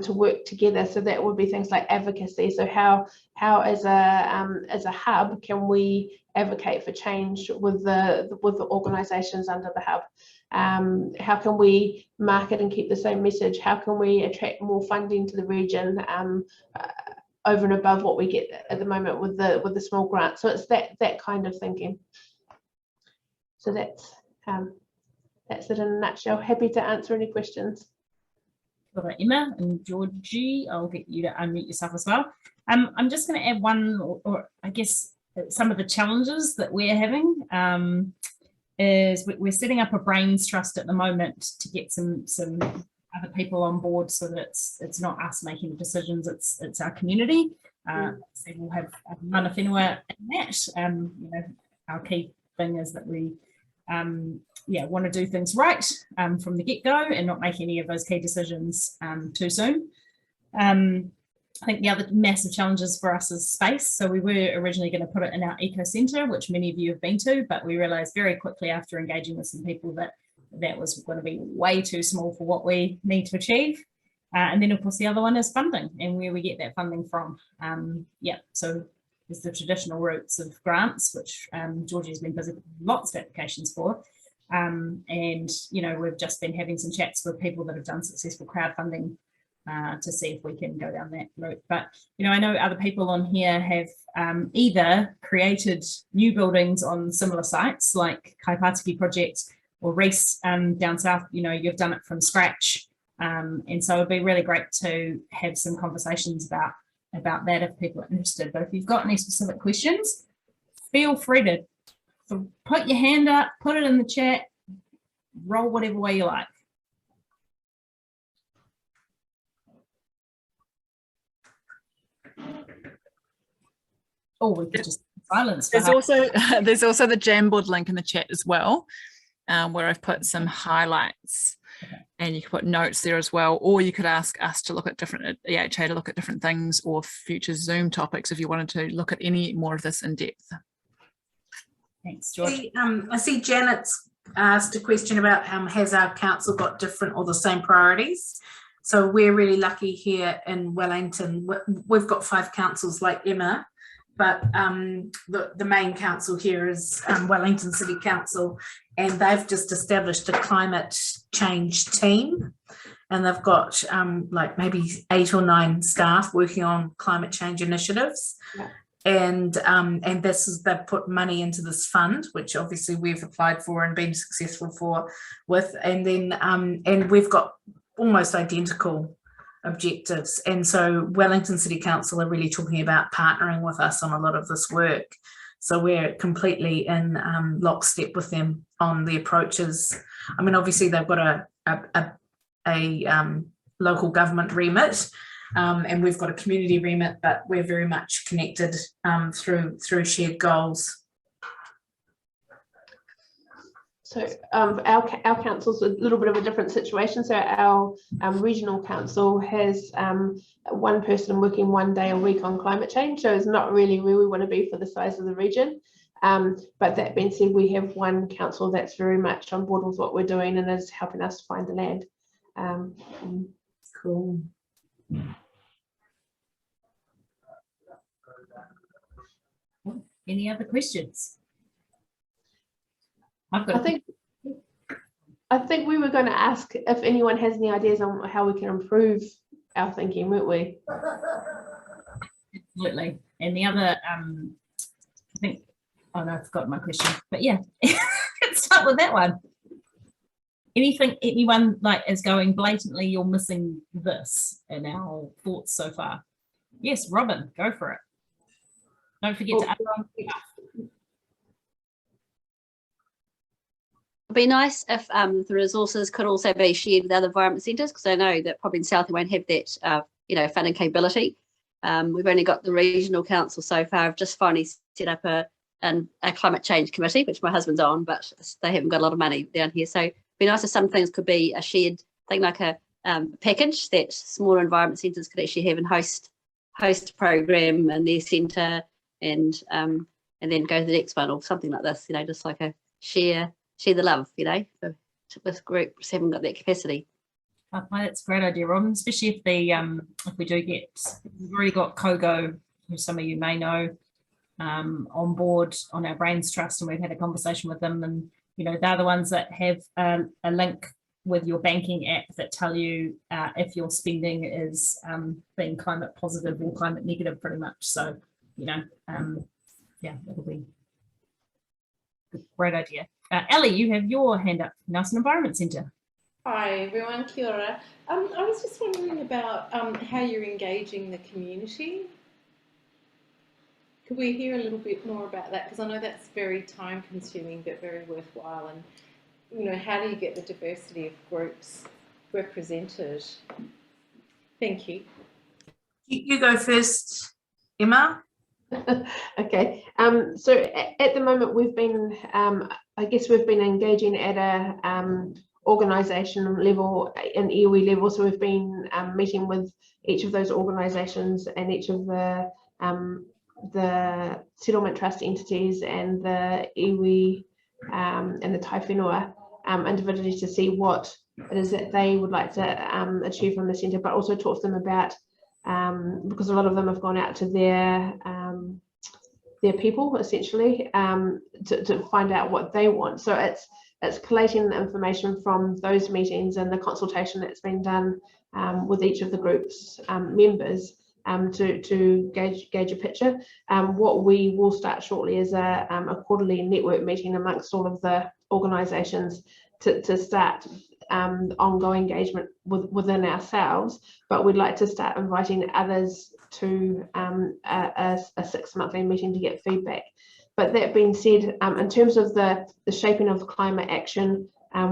to work together. So that would be things like advocacy. So how as a hub can we advocate for change with the organisations under the hub? How can we market and keep the same message? How can we attract more funding to the region over and above what we get at the moment with the small grant? So it's that kind of thinking. So that's it in a nutshell. Happy to answer any questions.
Well, Emma and Georgie, I'll get you to unmute yourself as well. I'm just going to add one, or I guess some of the challenges that we're having is we're setting up a brains trust at the moment to get some other people on board, so that it's not us making the decisions, it's our community. So we'll have mana whenua in that. You know, our key thing is that we want to do things right from the get-go and not make any of those key decisions too soon. I think the other massive challenges for us is space. So we were originally going to put it in our eco centre, which many of you have been to, but we realised very quickly after engaging with some people that was going to be way too small for what we need to achieve. And then of course the other one is funding and where we get that funding from. So there's the traditional routes of grants, which Georgie has been busy with lots of applications for. And, you know, we've just been having some chats with people that have done successful crowdfunding to see if we can go down that route. But, you know, I know other people on here have either created new buildings on similar sites like Kaipatiki project or Reese down south, you know, you've done it from scratch. And so it'd be really great to have some conversations about that if people are interested. But if you've got any specific questions, feel free to put your hand up, put it in the chat, roll whatever way you like. Oh, we could just silence.
There's also the Jamboard link in the chat as well, where I've put some highlights. Okay. And you can put notes there as well, or you could ask us to look at different EHA to look at different things or future Zoom topics if you wanted to look at any more of this in depth.
Thanks, George.
I see Janet's asked a question about has our council got different or the same priorities? So we're really lucky here in Wellington. We've got 5 councils like Emma, but the main council here is Wellington City Council, and they've just established a climate change team, and they've got like maybe 8 or 9 staff working on climate change initiatives. Yeah. And they've put money into this fund, which obviously we've applied for and been successful with, and then and we've got almost identical objectives. And so Wellington City Council are really talking about partnering with us on a lot of this work. So we're completely in lockstep with them on the approaches. I mean, obviously they've got a local government remit, and we've got a community remit, but we're very much connected through shared goals.
So our council's a little bit of a different situation. So our regional council has one person working 1 day a week on climate change. So it's not really where we want to be for the size of the region. But that being said, we have one council that's very much on board with what we're doing and is helping us find the land.
Cool.
Any other questions?
I think we were going to ask if anyone has any ideas on how we can improve our thinking, weren't we?
Absolutely. And the other, I think, oh no, I forgot my question, but yeah, let's start with that one. Anyone like is going blatantly, you're missing this in our thoughts so far? Yes, Robin, go for it. Don't forget to.
It'd be nice if the resources could also be shared with other environment centres, because I know that probably in South we won't have that, funding capability. We've only got the regional council so far. I've just finally set up a climate change committee, which my husband's on, but they haven't got a lot of money down here. So it'd be nice if some things could be a shared thing, like a package that smaller environment centres could actually have and host a program in their centre, and then go to the next one or something like this. Just like a share the love. With groups haven't got that capacity.
That's a great idea, Robin, especially if we do get, we've already got Kogo, who some of you may know, on board on our Brains Trust, and we've had a conversation with them, and they're the ones that have a link with your banking app that tell you if your spending is being climate positive or climate negative, pretty much. So yeah, that'll be a great idea. Ellie, you have your hand up. Nelson Environment Centre.
Hi everyone, kia ora. I was just wondering about how you're engaging the community. Could we hear a little bit more about that? Because I know that's very time consuming but very worthwhile, and how do you get the diversity of groups represented? Thank you.
You go first, Emma.
Okay, so at the moment we've been, we've been engaging at a organisation level and iwi level. So we've been meeting with each of those organisations and each of the settlement trust entities and the iwi and the tai whenua individually, to see what it is that they would like to achieve from the centre, but also talk to them about, because a lot of them have gone out to their people essentially, to find out what they want. So it's collating the information from those meetings and the consultation that's been done with each of the group's members to gauge a picture. What we will start shortly is a quarterly network meeting amongst all of the organisations to start ongoing engagement within ourselves, but we'd like to start inviting others to a 6-monthly meeting to get feedback. But that being said, in terms of the shaping of climate action,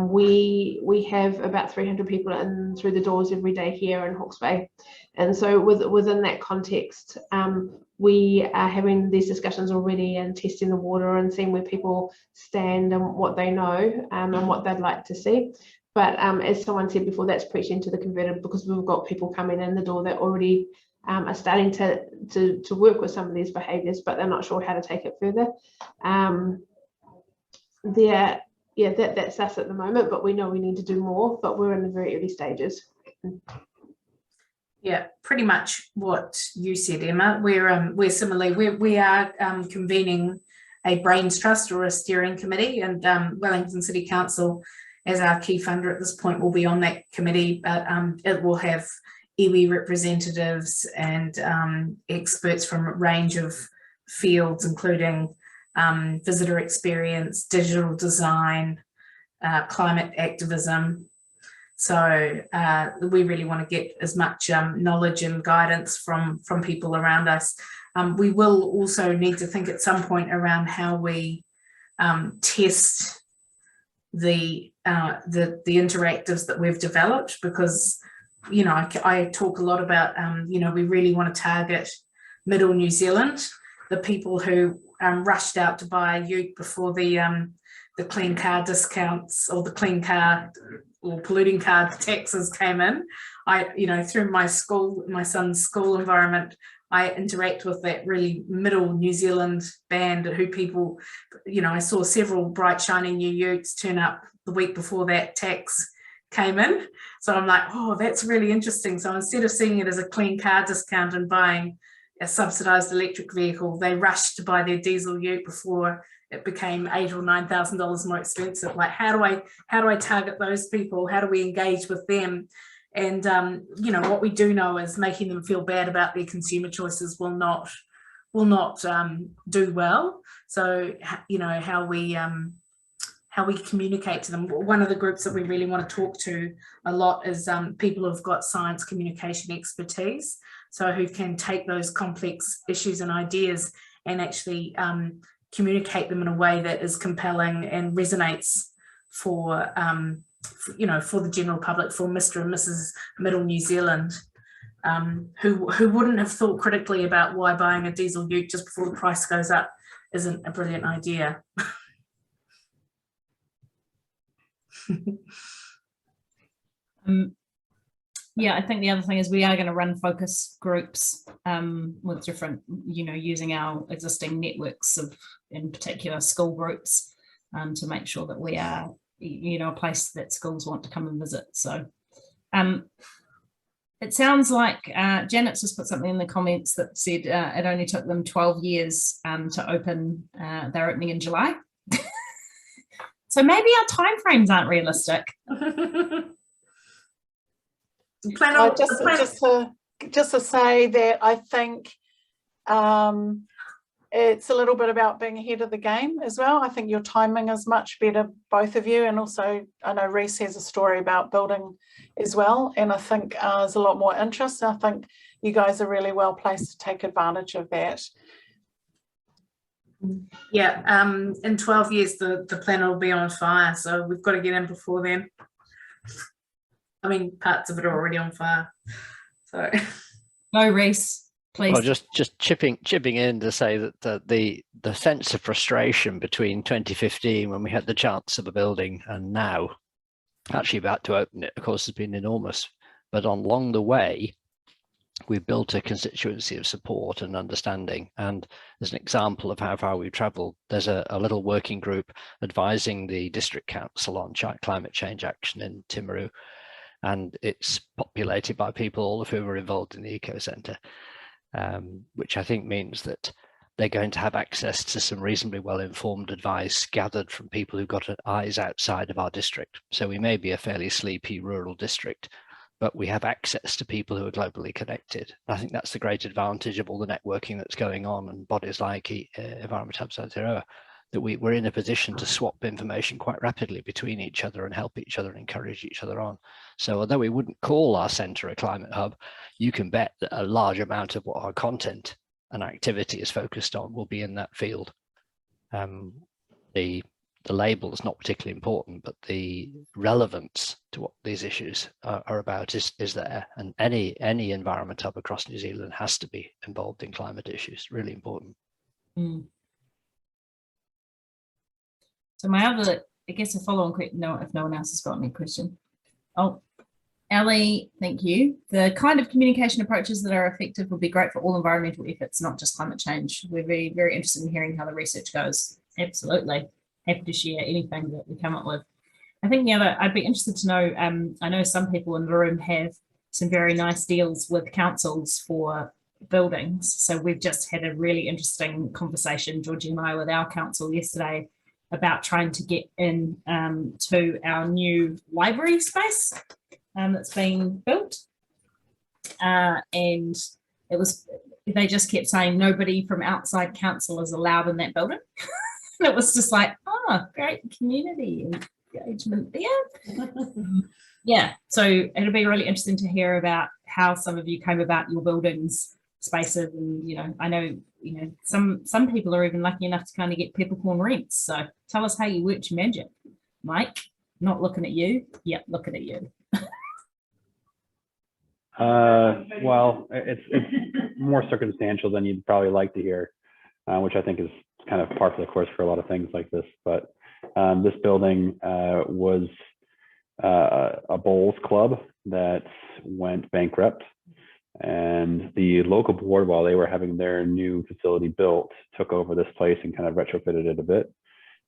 we have about 300 people in through the doors every day here in Hawke's Bay, and so within that context, we are having these discussions already and testing the water and seeing where people stand and what they know and what they'd like to see. But as someone said before, that's preaching to the converted, because we've got people coming in the door that already are starting to work with some of these behaviours, but they're not sure how to take it further. That's us at the moment, but we know we need to do more, but we're in the very early stages.
Yeah, pretty much what you said, Emma. We're similarly, we are convening a Brains Trust or a steering committee, and Wellington City Council, as our key funder at this point, will be on that committee, but it will have iwi representatives and experts from a range of fields, including visitor experience, digital design, climate activism. So we really want to get as much knowledge and guidance from people around us. We will also need to think at some point around how we test the interactives that we've developed, because I talk a lot about we really want to target middle New Zealand, the people who rushed out to buy a ute before the clean car discounts or the clean car or polluting car taxes came in. Through my son's school environment, I interact with that really middle New Zealand band who people, I saw several bright shiny new utes turn up the week before that tax came in. So I'm like, oh, that's really interesting. So instead of seeing it as a clean car discount and buying a subsidised electric vehicle, they rushed to buy their diesel ute before it became $8,000 or $9,000 more expensive. Like, how do I target those people? How do we engage with them? And you know, what we do know is making them feel bad about their consumer choices will not do well. So, you know, how we communicate to them. One of the groups that we really want to talk to a lot is people who've got science communication expertise, so who can take those complex issues and ideas and actually communicate them in a way that is compelling and resonates for you know, for the general public, for Mr. and Mrs. Middle New Zealand, who wouldn't have thought critically about why buying a diesel ute just before the price goes up isn't a brilliant idea.
Yeah, I think the other thing is we are going to run focus groups with different, you know, using our existing networks of, in particular, school groups, to make sure that we are, you know, a place that schools want to come and visit. So it sounds like Janet's just put something in the comments that said it only took them 12 years to open. They're opening in July. So maybe our timeframes aren't realistic.
Just to say that I think it's a little bit about being ahead of the game as well. I think your timing is much better, both of you, and also I know Reese has a story about building as well, and I think there's a lot more interest. I think you guys are really well placed to take advantage of that.
Yeah, in 12 years the planet will be on fire, so we've got to get in before then. I mean, parts of it are already on fire. So
No, Reese, please.
Well, just chipping in to say that the sense of frustration between 2015, when we had the chance of a building, and now actually about to open it, of course, has been enormous. But along the way, we've built a constituency of support and understanding. And as an example of how far we've travelled, there's a little working group advising the district council on climate change action in Timaru. And it's populated by people, all of whom are involved in the eco centre, which I think means that they're going to have access to some reasonably well-informed advice gathered from people who've got eyes outside of our district. So we may be a fairly sleepy rural district, but we have access to people who are globally connected. I think that's the great advantage of all the networking that's going on, and bodies like Environment Hub Aotearoa, that we're in a position to swap information quite rapidly between each other and help each other and encourage each other on. So although we wouldn't call our centre a climate hub, you can bet that a large amount of what our content and activity is focused on will be in that field. The label is not particularly important, but the relevance to what these issues are about is there. And any environment hub across New Zealand has to be involved in climate issues. Really important.
Mm. So my other, I guess a follow-on question, no, if no one else has got any question. Oh, Ellie, thank you. The kind of communication approaches that are effective would be great for all environmental efforts, not just climate change. We're very, very interested in hearing how the research goes. Absolutely. Happy to share anything that we come up with. I think the other, I'd be interested to know, I know some people in the room have some very nice deals with councils for buildings. So we've just had a really interesting conversation, Georgie and I, with our council yesterday about trying to get in to our new library space that's being built. And it was, they just kept saying nobody from outside council is allowed in that building. And it was just like, oh, great community engagement there. Yeah, so it'll be really interesting to hear about how some of you came about your buildings spaces, and you know, I know, you know, some people are even lucky enough to kind of get peppercorn rents. So tell us how you worked your magic. Mike, not looking at you. Yep, looking at you.
Well, it's more circumstantial than you'd probably like to hear, which I think is kind of par for the course for a lot of things like this. But this building was a bowls club that went bankrupt, and the local board, while they were having their new facility built, took over this place and kind of retrofitted it a bit.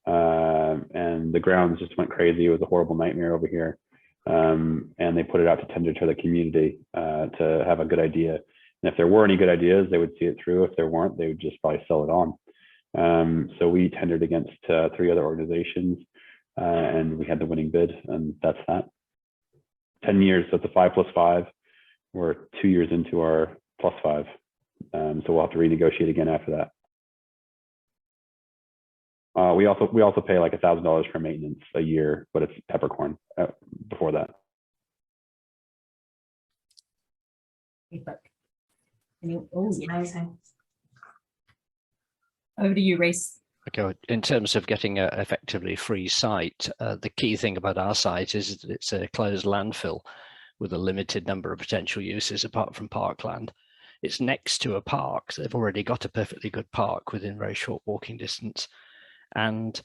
And the grounds just went crazy. It was a horrible nightmare over here. And they put it out to tender to the community to have a good idea. And if there were any good ideas, they would see it through. If there weren't, they would just probably sell it on. So we tendered against 3 other organizations, and we had the winning bid, and that's that. 10 years, so it's a 5 + 5. We're 2 years into our +5. So we'll have to renegotiate again after that. We also pay like $1,000 for maintenance a year, but it's peppercorn before that.
Amazing.
Over to you, Reese.
Okay, in terms of getting a effectively free site, the key thing about our site is that it's a closed landfill with a limited number of potential uses apart from parkland. It's next to a park, so they've already got a perfectly good park within very short walking distance. And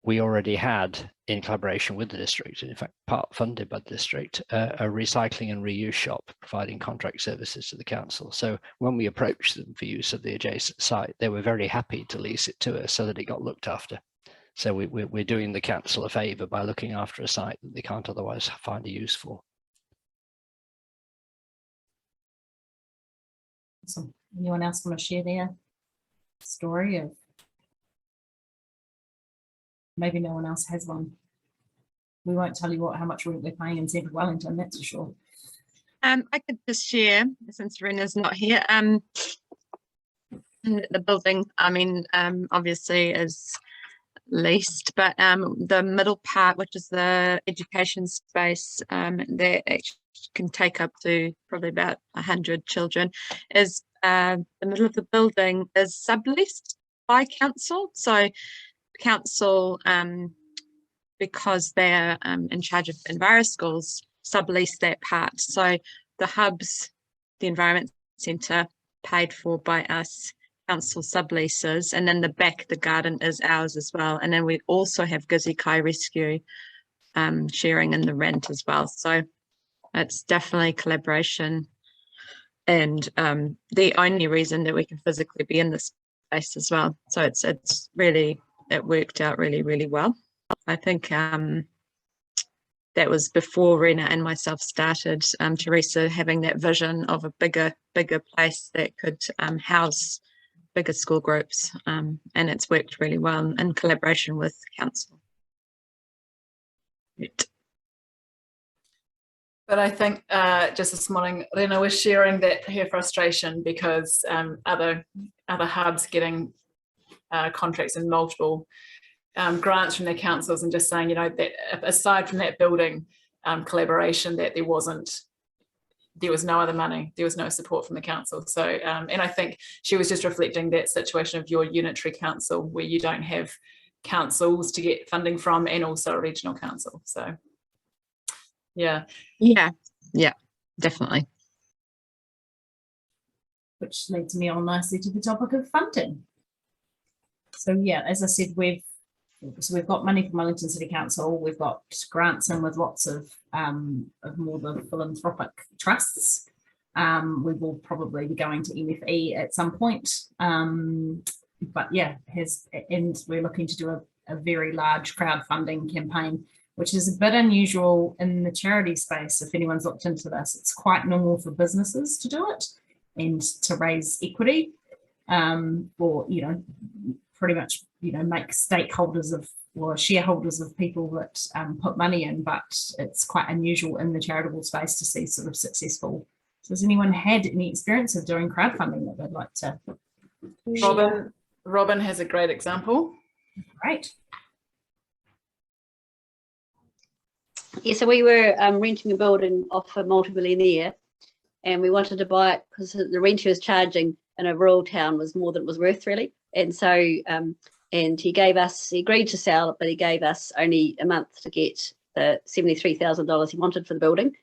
we already had, in collaboration with the district, and in fact part funded by the district, a recycling and reuse shop providing contract services to the council. So when we approached them for use of the adjacent site, they were very happy to lease it to us so that it got looked after. So we're doing the council a favour by looking after a site that they can't otherwise find a use for.
Awesome. Anyone else want to share their story of? Maybe no one else has one. We won't tell you how much rent we're paying in Central Wellington, that's for sure.
I could just share, since Rena's not here, the building, I mean, obviously is leased, but the middle part, which is the education space, that actually can take up to probably about 100 children, is the middle of the building is subleased by council. So council, because they're in charge of Enviro schools, sublease that part. So the hubs, the environment centre, paid for by us, council subleases, and then the back, the garden is ours as well. And then we also have Gizi Kai Rescue sharing in the rent as well. So it's definitely collaboration, and the only reason that we can physically be in this space as well. So it's really, it worked out really, really well. I think that was before Rena and myself started, Teresa having that vision of a bigger place that could house bigger school groups, and it's worked really well in collaboration with council. Right.
But I think just this morning, Rena was sharing that her frustration because other hubs getting contracts and multiple grants from their councils, and just saying, you know, that aside from that building collaboration, that there was no other money, there was no support from the council. So and I think she was just reflecting that situation of your unitary council where you don't have councils to get funding from, and also a regional council. So yeah,
definitely.
Which leads me on nicely to the topic of funding. So yeah, as I said, we've got money from Wellington City Council. We've got grants in with lots of more the philanthropic trusts. We will probably be going to MFE at some point. But yeah, and we're looking to do a very large crowdfunding campaign, which is a bit unusual in the charity space. If anyone's looked into this, it's quite normal for businesses to do it and to raise equity, or, you know, pretty much, you know, make stakeholders of or shareholders of people that put money in, but it's quite unusual in the charitable space to see sort of successful. So has anyone had any experience of doing crowdfunding that they'd like to share?
Robin has a great example.
Great.
Yeah, so we were renting a building off a multi-millionaire, and we wanted to buy it because the rent he was charging in a rural town was more than it was worth, really. And so, and he agreed to sell it, but he gave us only a month to get the $73,000 he wanted for the building.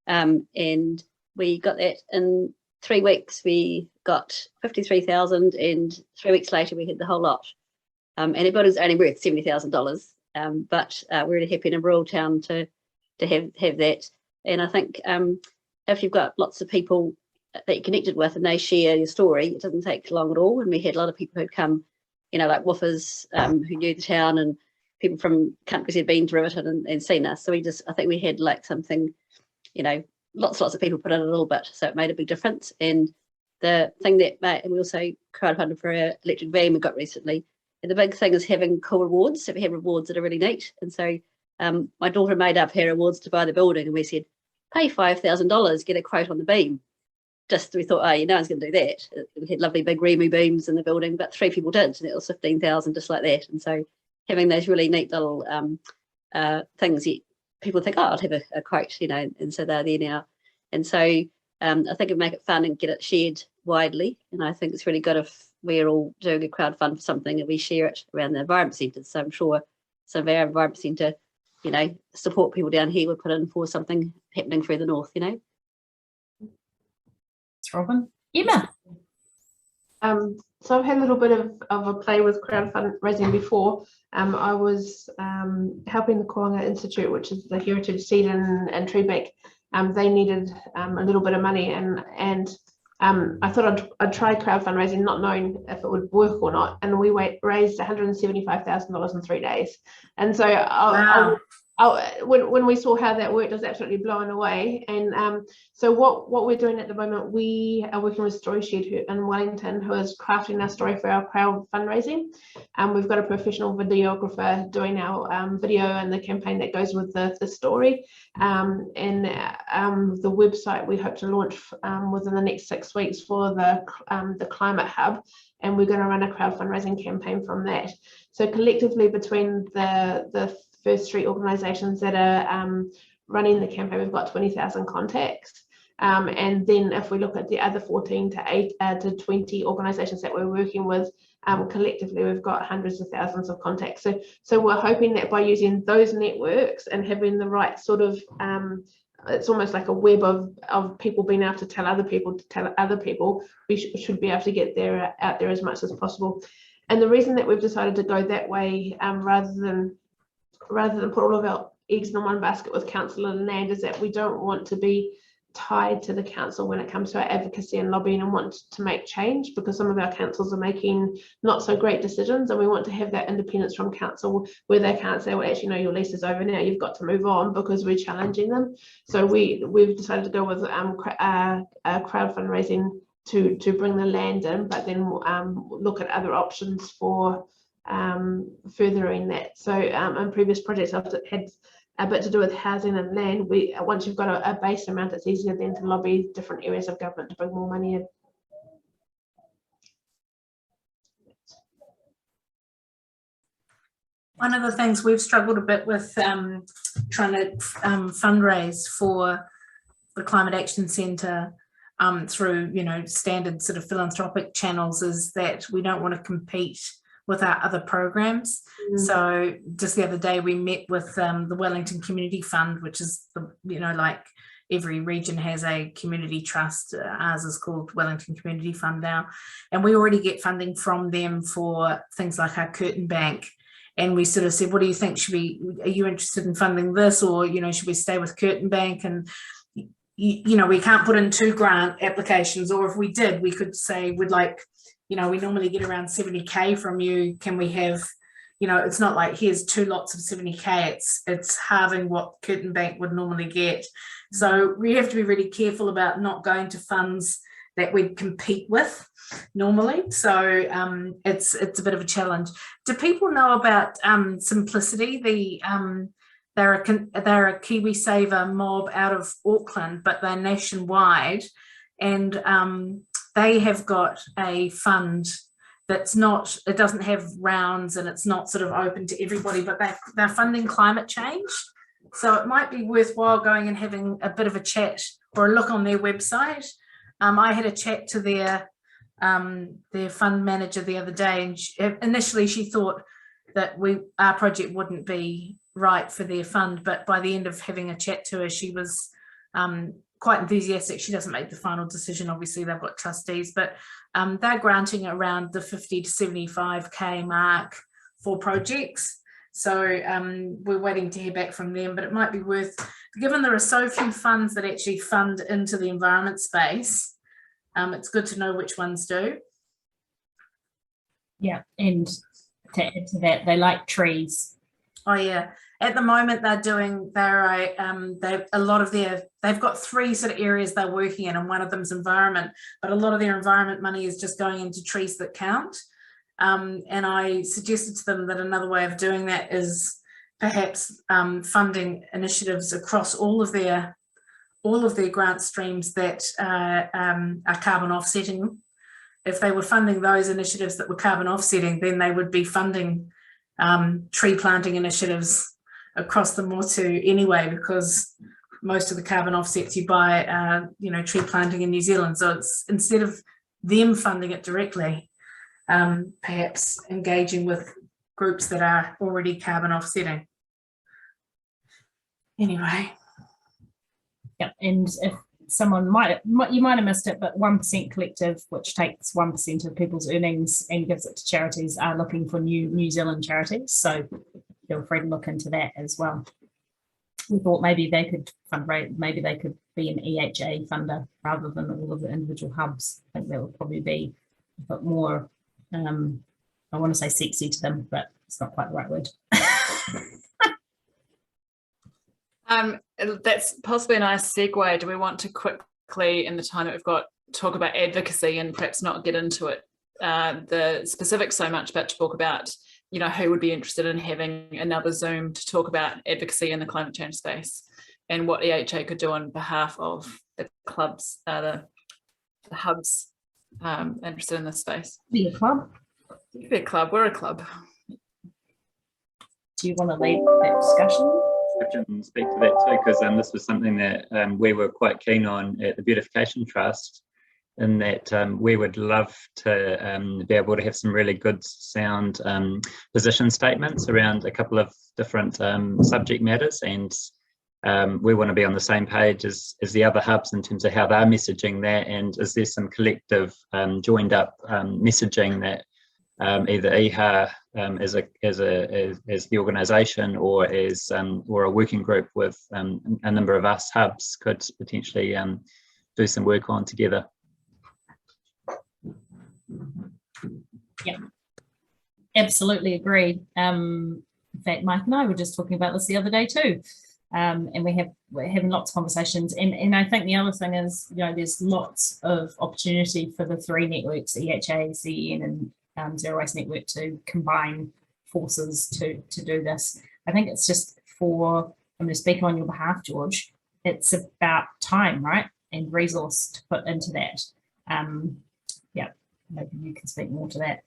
And we got that in 3 weeks. We got 53,000, and 3 weeks later we had the whole lot. And the building's only worth $70,000, but we're really happy in a rural town to have that. And I think if you've got lots of people that you're connected with and they share your story, it doesn't take long at all. And we had a lot of people who'd come, you know, like woofers who knew the town, and people from countries who'd been to Riverton and seen us. So I think we had like something, you know, lots of people put in a little bit, so it made a big difference. And the thing that and we also crowdfunded for an electric van we got recently. And the big thing is having cool rewards. So we have rewards that are really neat. And so my daughter made up her rewards to buy the building, and we said, pay $5,000, get a quote on the beam. Just we thought, no one's going to do that. We had lovely big Remu beams in the building, but 3 people did, and it was 15,000 just like that. And so having those really neat little things, people think, I'll have a quote, and so they're there now. And so I think it'd make it fun and get it shared widely. And I think it's really good if we're all doing a crowdfund for something and we share it around the environment centres. So I'm sure some of our environment centre, support people down here would put in for something happening further north,
It's Robin. Emma.
So I've had a little bit of a play with crowdfunding before. I was helping the Koanga Institute, which is the Heritage Seed and Tree Bank. They needed a little bit of money, and I thought I'd try crowdfunding, not knowing if it would work or not. And we raised $175,000 in 3 days. And so when we saw how that worked, I was absolutely blown away. And so what we're doing at the moment, we are working with Story Shed in Wellington, who is crafting our story for our crowd fundraising. We've got a professional videographer doing our video and the campaign that goes with the story. And the website we hope to launch within the next 6 weeks for the Climate Hub. And we're going to run a crowd fundraising campaign from that. So collectively between the first 3 organisations that are running the campaign, we've got 20,000 contacts. And then if we look at the other 14 to 20 organisations that we're working with, collectively we've got hundreds of thousands of contacts. So we're hoping that by using those networks and having the right sort of, it's almost like a web of people being able to tell other people, we should be able to get out there as much as possible. And the reason that we've decided to go that way, rather than put all of our eggs in one basket with council and land, is that we don't want to be tied to the council when it comes to our advocacy and lobbying and want to make change, because some of our councils are making not so great decisions, and we want to have that independence from council where they can't say, well, actually no, your lease is over now, you've got to move on, because we're challenging them. So we've decided to go with crowd fundraising to bring the land in, but then look at other options for furthering that. So in previous projects I've had a bit to do with housing and land. Once you've got a base amount, it's easier then to lobby different areas of government to bring more money in.
One of the things we've struggled a bit with trying to fundraise for the Climate Action Centre through standard sort of philanthropic channels is that we don't want to compete with our other programs. So just the other day we met with the Wellington Community Fund, which is like every region has a community trust. Ours is called Wellington Community Fund now, and we already get funding from them for things like our curtain bank. And we sort of said, what do you think? Are you interested in funding this, or should we stay with curtain bank? And we can't put in 2 grant applications, or if we did, we could say we'd like, we normally get around 70k from you. Can we have, it's not like here's 2 lots of 70k, it's halving what curtain bank would normally get. So we have to be really careful about not going to funds that we'd compete with normally. So it's a bit of a challenge. Do people know about Simplicity? They're a KiwiSaver mob out of Auckland, but they're nationwide, and they have got a fund that's not, it doesn't have rounds and it's not sort of open to everybody, but they're funding climate change. So it might be worthwhile going and having a bit of a chat or a look on their website. I had a chat to their fund manager the other day, and initially she thought that our project wouldn't be right for their fund, but by the end of having a chat to her, she was quite enthusiastic. She doesn't make the final decision, obviously they've got trustees, but they're granting around the 50 to 75k mark for projects. So we're waiting to hear back from them, but it might be worth, given there are so few funds that actually fund into the environment space, it's good to know which ones do.
Yeah, and to add to that, they like trees.
Oh yeah, at the moment they've got 3 sort of areas they're working in, and one of them's environment, but a lot of their environment money is just going into trees that count. And I suggested to them that another way of doing that is perhaps funding initiatives across all of their grant streams that are carbon offsetting. If they were funding those initiatives that were carbon offsetting, then they would be funding tree planting initiatives across the Motu anyway, because most of the carbon offsets you buy are, tree planting in New Zealand. So it's, instead of them funding it directly, perhaps engaging with groups that are already carbon offsetting. Anyway.
Yep, and if someone you might have missed it, but 1% Collective, which takes 1% of people's earnings and gives it to charities, are looking for New Zealand charities. So feel free to look into that as well. We thought maybe they could fundraise, maybe they could be an EHA funder rather than all of the individual hubs. I think that would probably be a bit more, I want to say sexy to them, but it's not quite the right word.
That's possibly a nice segue. Do we want to quickly, in the time that we've got, talk about advocacy and perhaps not get into it, the specifics so much, but talk about, who would be interested in having another Zoom to talk about advocacy in the climate change space and what EHA could do on behalf of the clubs, the hubs interested in this space.
Be a club.
Be a club. We're a club.
Do you want to lead that discussion?
I can speak to that too, because this was something that we were quite keen on at the Beautification Trust, in that we would love to be able to have some really good sound position statements around a couple of different subject matters, and we want to be on the same page as the other hubs in terms of how they're messaging that, and is there some collective joined up messaging that either EHA as the organisation or as or a working group with a number of us hubs could potentially do some work on together.
Yeah, absolutely agreed. In fact, Mike and I were just talking about this the other day too, and we're having lots of conversations. And I think the other thing is, there's lots of opportunity for the 3 networks, EHA, CEN, and Zero Waste Network, to combine forces to do this. I think it's just I'm going to speak on your behalf, George. It's about time, right, and resource to put into that. Yeah, maybe you can speak more to that.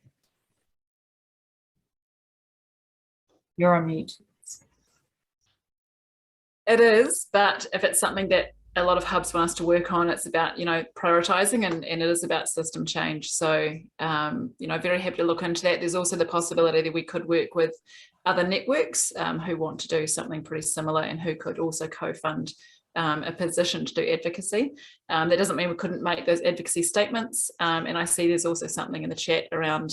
You're on mute.
It is, but if it's something that a lot of hubs want us to work on, it's about, prioritising, and it is about system change. So, very happy to look into that. There's also the possibility that we could work with other networks who want to do something pretty similar and who could also co-fund a position to do advocacy. That doesn't mean we couldn't make those advocacy statements. And I see there's also something in the chat around,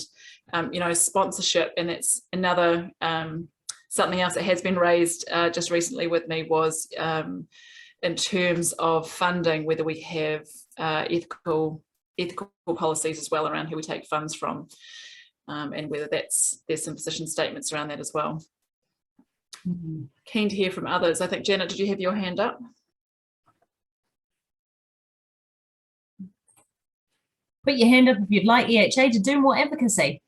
sponsorship, and that's another something else that has been raised just recently with me was in terms of funding, whether we have ethical policies as well around who we take funds from, and whether there's some position statements around that as well.
Mm-hmm.
Keen to hear from others. I think, Janet, did you have your hand up?
Put your hand up if you'd like EHA to do more advocacy.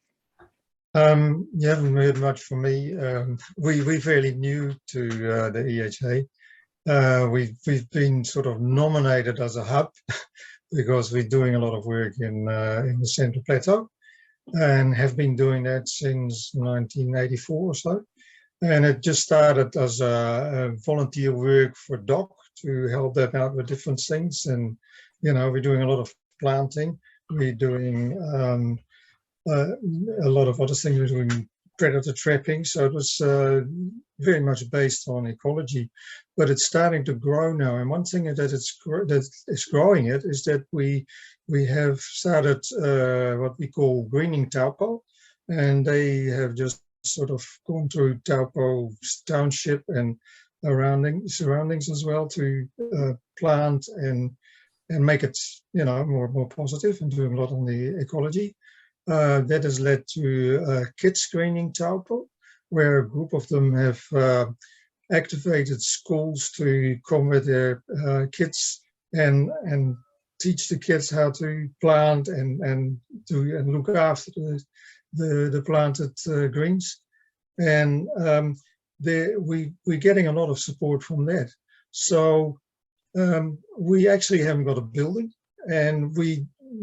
You haven't heard much from me. We're fairly new to the EHA. We've been sort of nominated as a hub because we're doing a lot of work in the Central Plateau, and have been doing that since 1984 or so. And it just started as a volunteer work for DOC to help them out with different things. And, we're doing a lot of planting. We're doing a lot of other things. We're doing predator trapping. So it was very much based on ecology, but it's starting to grow now. And one thing that is growing it is that we have started what we call greening Taupo, and they have just sort of gone through Taupo township and surroundings as well to plant and make it more positive, and doing a lot on the ecology. That has led to kids screening Taupo, where a group of them have activated schools to come with their kids and teach the kids how to plant and look after the planted greens. And we're getting a lot of support from that. So we actually haven't got a building, and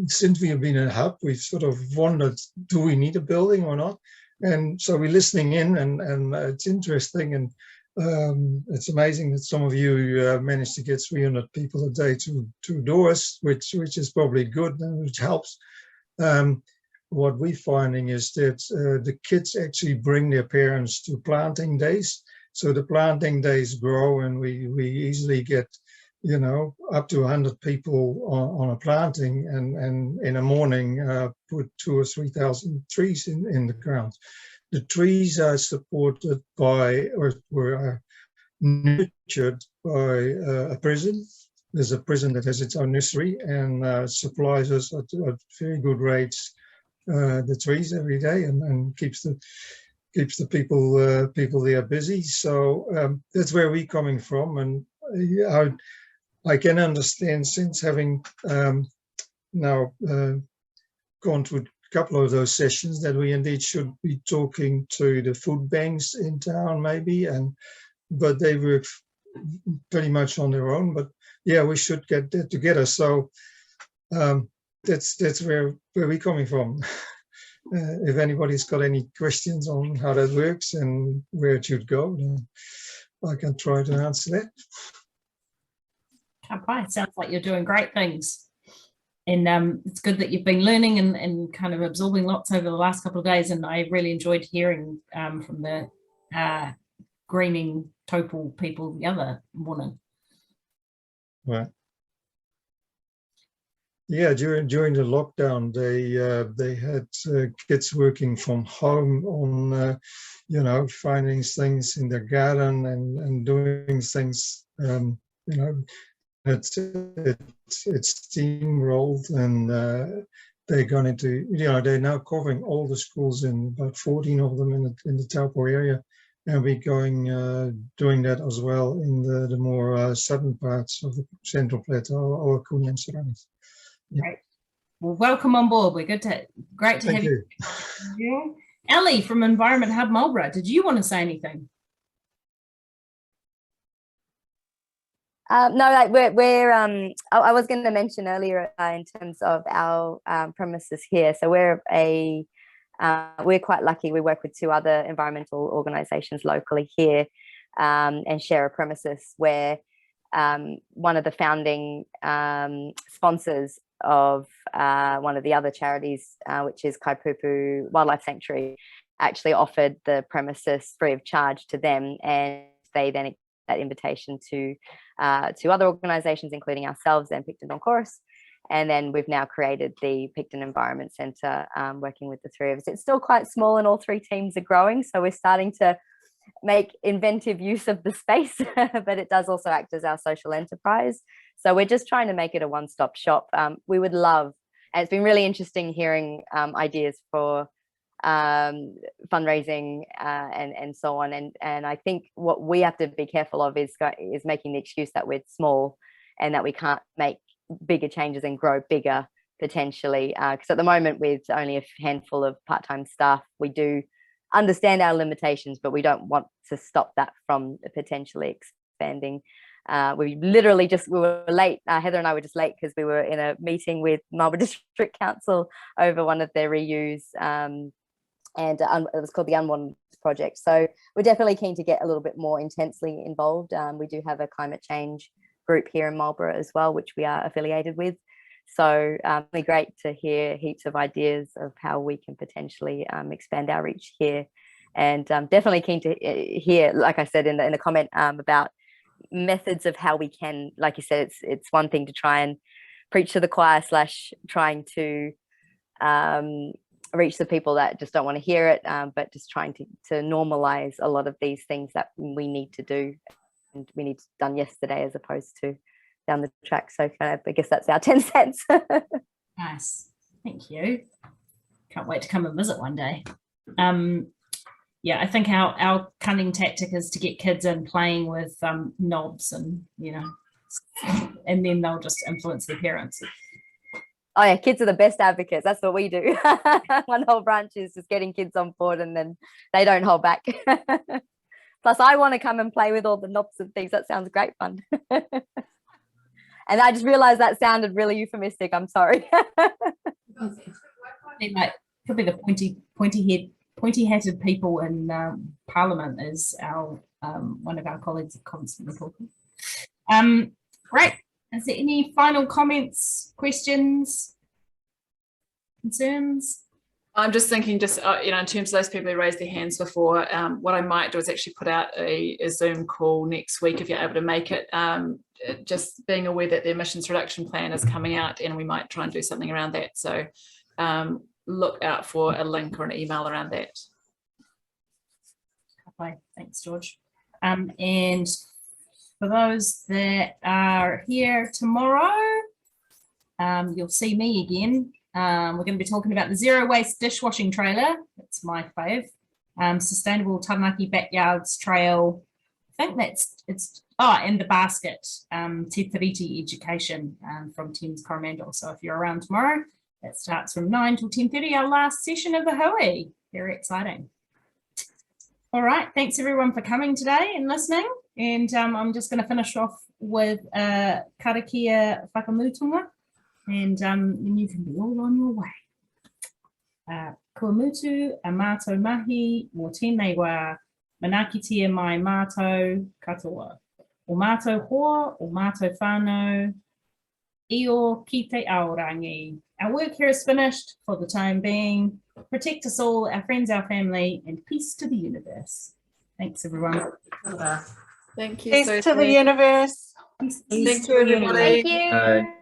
since we have been a hub, we've sort of wondered, do we need a building or not? And so we're listening in, and it's interesting, and it's amazing that some of you manage to get 300 people a day to doors, which is probably good and which helps. What we're finding is that the kids actually bring their parents to planting days. So the planting days grow, and we easily get, up to 100 people on a planting, and in the morning put 2,000 or 3,000 trees in the ground. The trees are supported by, or were nurtured by a prison. There's a prison that has its own nursery and supplies us at very good rates the trees every day, and keeps the people there busy. So that's where we're coming from, and I can understand, since having now gone through a couple of those sessions, that we indeed should be talking to the food banks in town, maybe, but they work pretty much on their own. But yeah, we should get that together. So that's where we're coming from. If anybody's got any questions on how that works and where it should go, then I can try to answer that.
It sounds like you're doing great things, and it's good that you've been learning and kind of absorbing lots over the last couple of days, and I really enjoyed hearing from the greening Topol people the other morning.
Right. Yeah, during the lockdown, they had kids working from home on finding things in their garden and doing things. It's steamrolled, and they're going to, they're now covering all the schools, in about 14 of them in the Taupo area, and we're going doing that as well in the more southern parts of the Central Plateau or Kuni and surroundings. Yeah.
Great. Well, welcome on board. We're great to have you. Ellie from Environment Hub Marlborough, did you want to say anything?
No, I was going to mention earlier in terms of our premises here. So we're quite lucky. We work with 2 other environmental organisations locally here, and share a premises where one of the founding sponsors of one of the other charities, which is Kaipupu Wildlife Sanctuary, actually offered the premises free of charge to them, and they then that invitation to other organisations, including ourselves and Picton Chorus. And then we've now created the Picton Environment Centre, working with the 3 of us. It's still quite small, and all 3 teams are growing, so we're starting to make inventive use of the space, but it does also act as our social enterprise. So we're just trying to make it a one-stop shop. We would love, and it's been really interesting hearing ideas for fundraising and so on. And I think what we have to be careful of is making the excuse that we're small and that we can't make bigger changes and grow bigger potentially. Because at the moment, with only a handful of part-time staff, we do understand our limitations, but we don't want to stop that from potentially expanding. We were late. Heather and I were just late because we were in a meeting with Marlborough District Council over one of their reuse, and it was called the Unwanted Project. So we're definitely keen to get a little bit more intensely involved. We do have a climate change group here in Marlborough as well, which we are affiliated with. So it'd be great to hear heaps of ideas of how we can potentially expand our reach here, and definitely keen to hear, like I said in the comment, about methods of how we can, like you said, it's one thing to try and preach to the choir / trying to reach the people that just don't want to hear it, but just trying to normalize a lot of these things that we need to do, and we need done yesterday as opposed to down the track. So I guess that's our 10 cents.
Nice, thank you. Can't wait to come and visit one day. yeah, I think our cunning tactic is to get kids in playing with knobs and, you know, and then they'll just influence their parents.
Oh yeah, kids are the best advocates. That's what we do. One whole branch is just getting kids on board, and then they don't hold back. Plus, I want to come and play with all the knobs and things. That sounds great fun. And I just realized that sounded really euphemistic. I'm sorry.
Like, could be the pointy-hatted people in Parliament is our one of our colleagues constantly talking. Great. Is there any final comments, questions, concerns?
I'm just thinking, just you know, in terms of those people who raised their hands before, what I might do is actually put out a Zoom call next week if you're able to make it. Just being aware that the emissions reduction plan is coming out, and we might try and do something around that. So look out for a link or an email around that.
Okay, thanks, George. And for those that are here tomorrow, you'll see me again. We're going to be talking about the zero waste dishwashing trailer. That's my fave. Sustainable Taranaki Backyards Trail. I think and the basket, Te Tiriti education from Thames Coromandel. So if you're around tomorrow, that starts from 9 till 10:30, our last session of the hui. Very exciting. All right, thanks everyone for coming today and listening. And I'm just going to finish off with karakia whakamutunga, and then you can be all on your way. Kua mutu a mātou mahi mō tēnei wā, manakitia mai mātou katoa. O mātou hoa, o mātou whānau, io ki te aorangi. Our work here is finished for the time being. Protect us all, our friends, our family, and peace to the universe. Thanks, everyone.
Thank you.
Peace to the universe.
Thank you, everybody.
Thank you.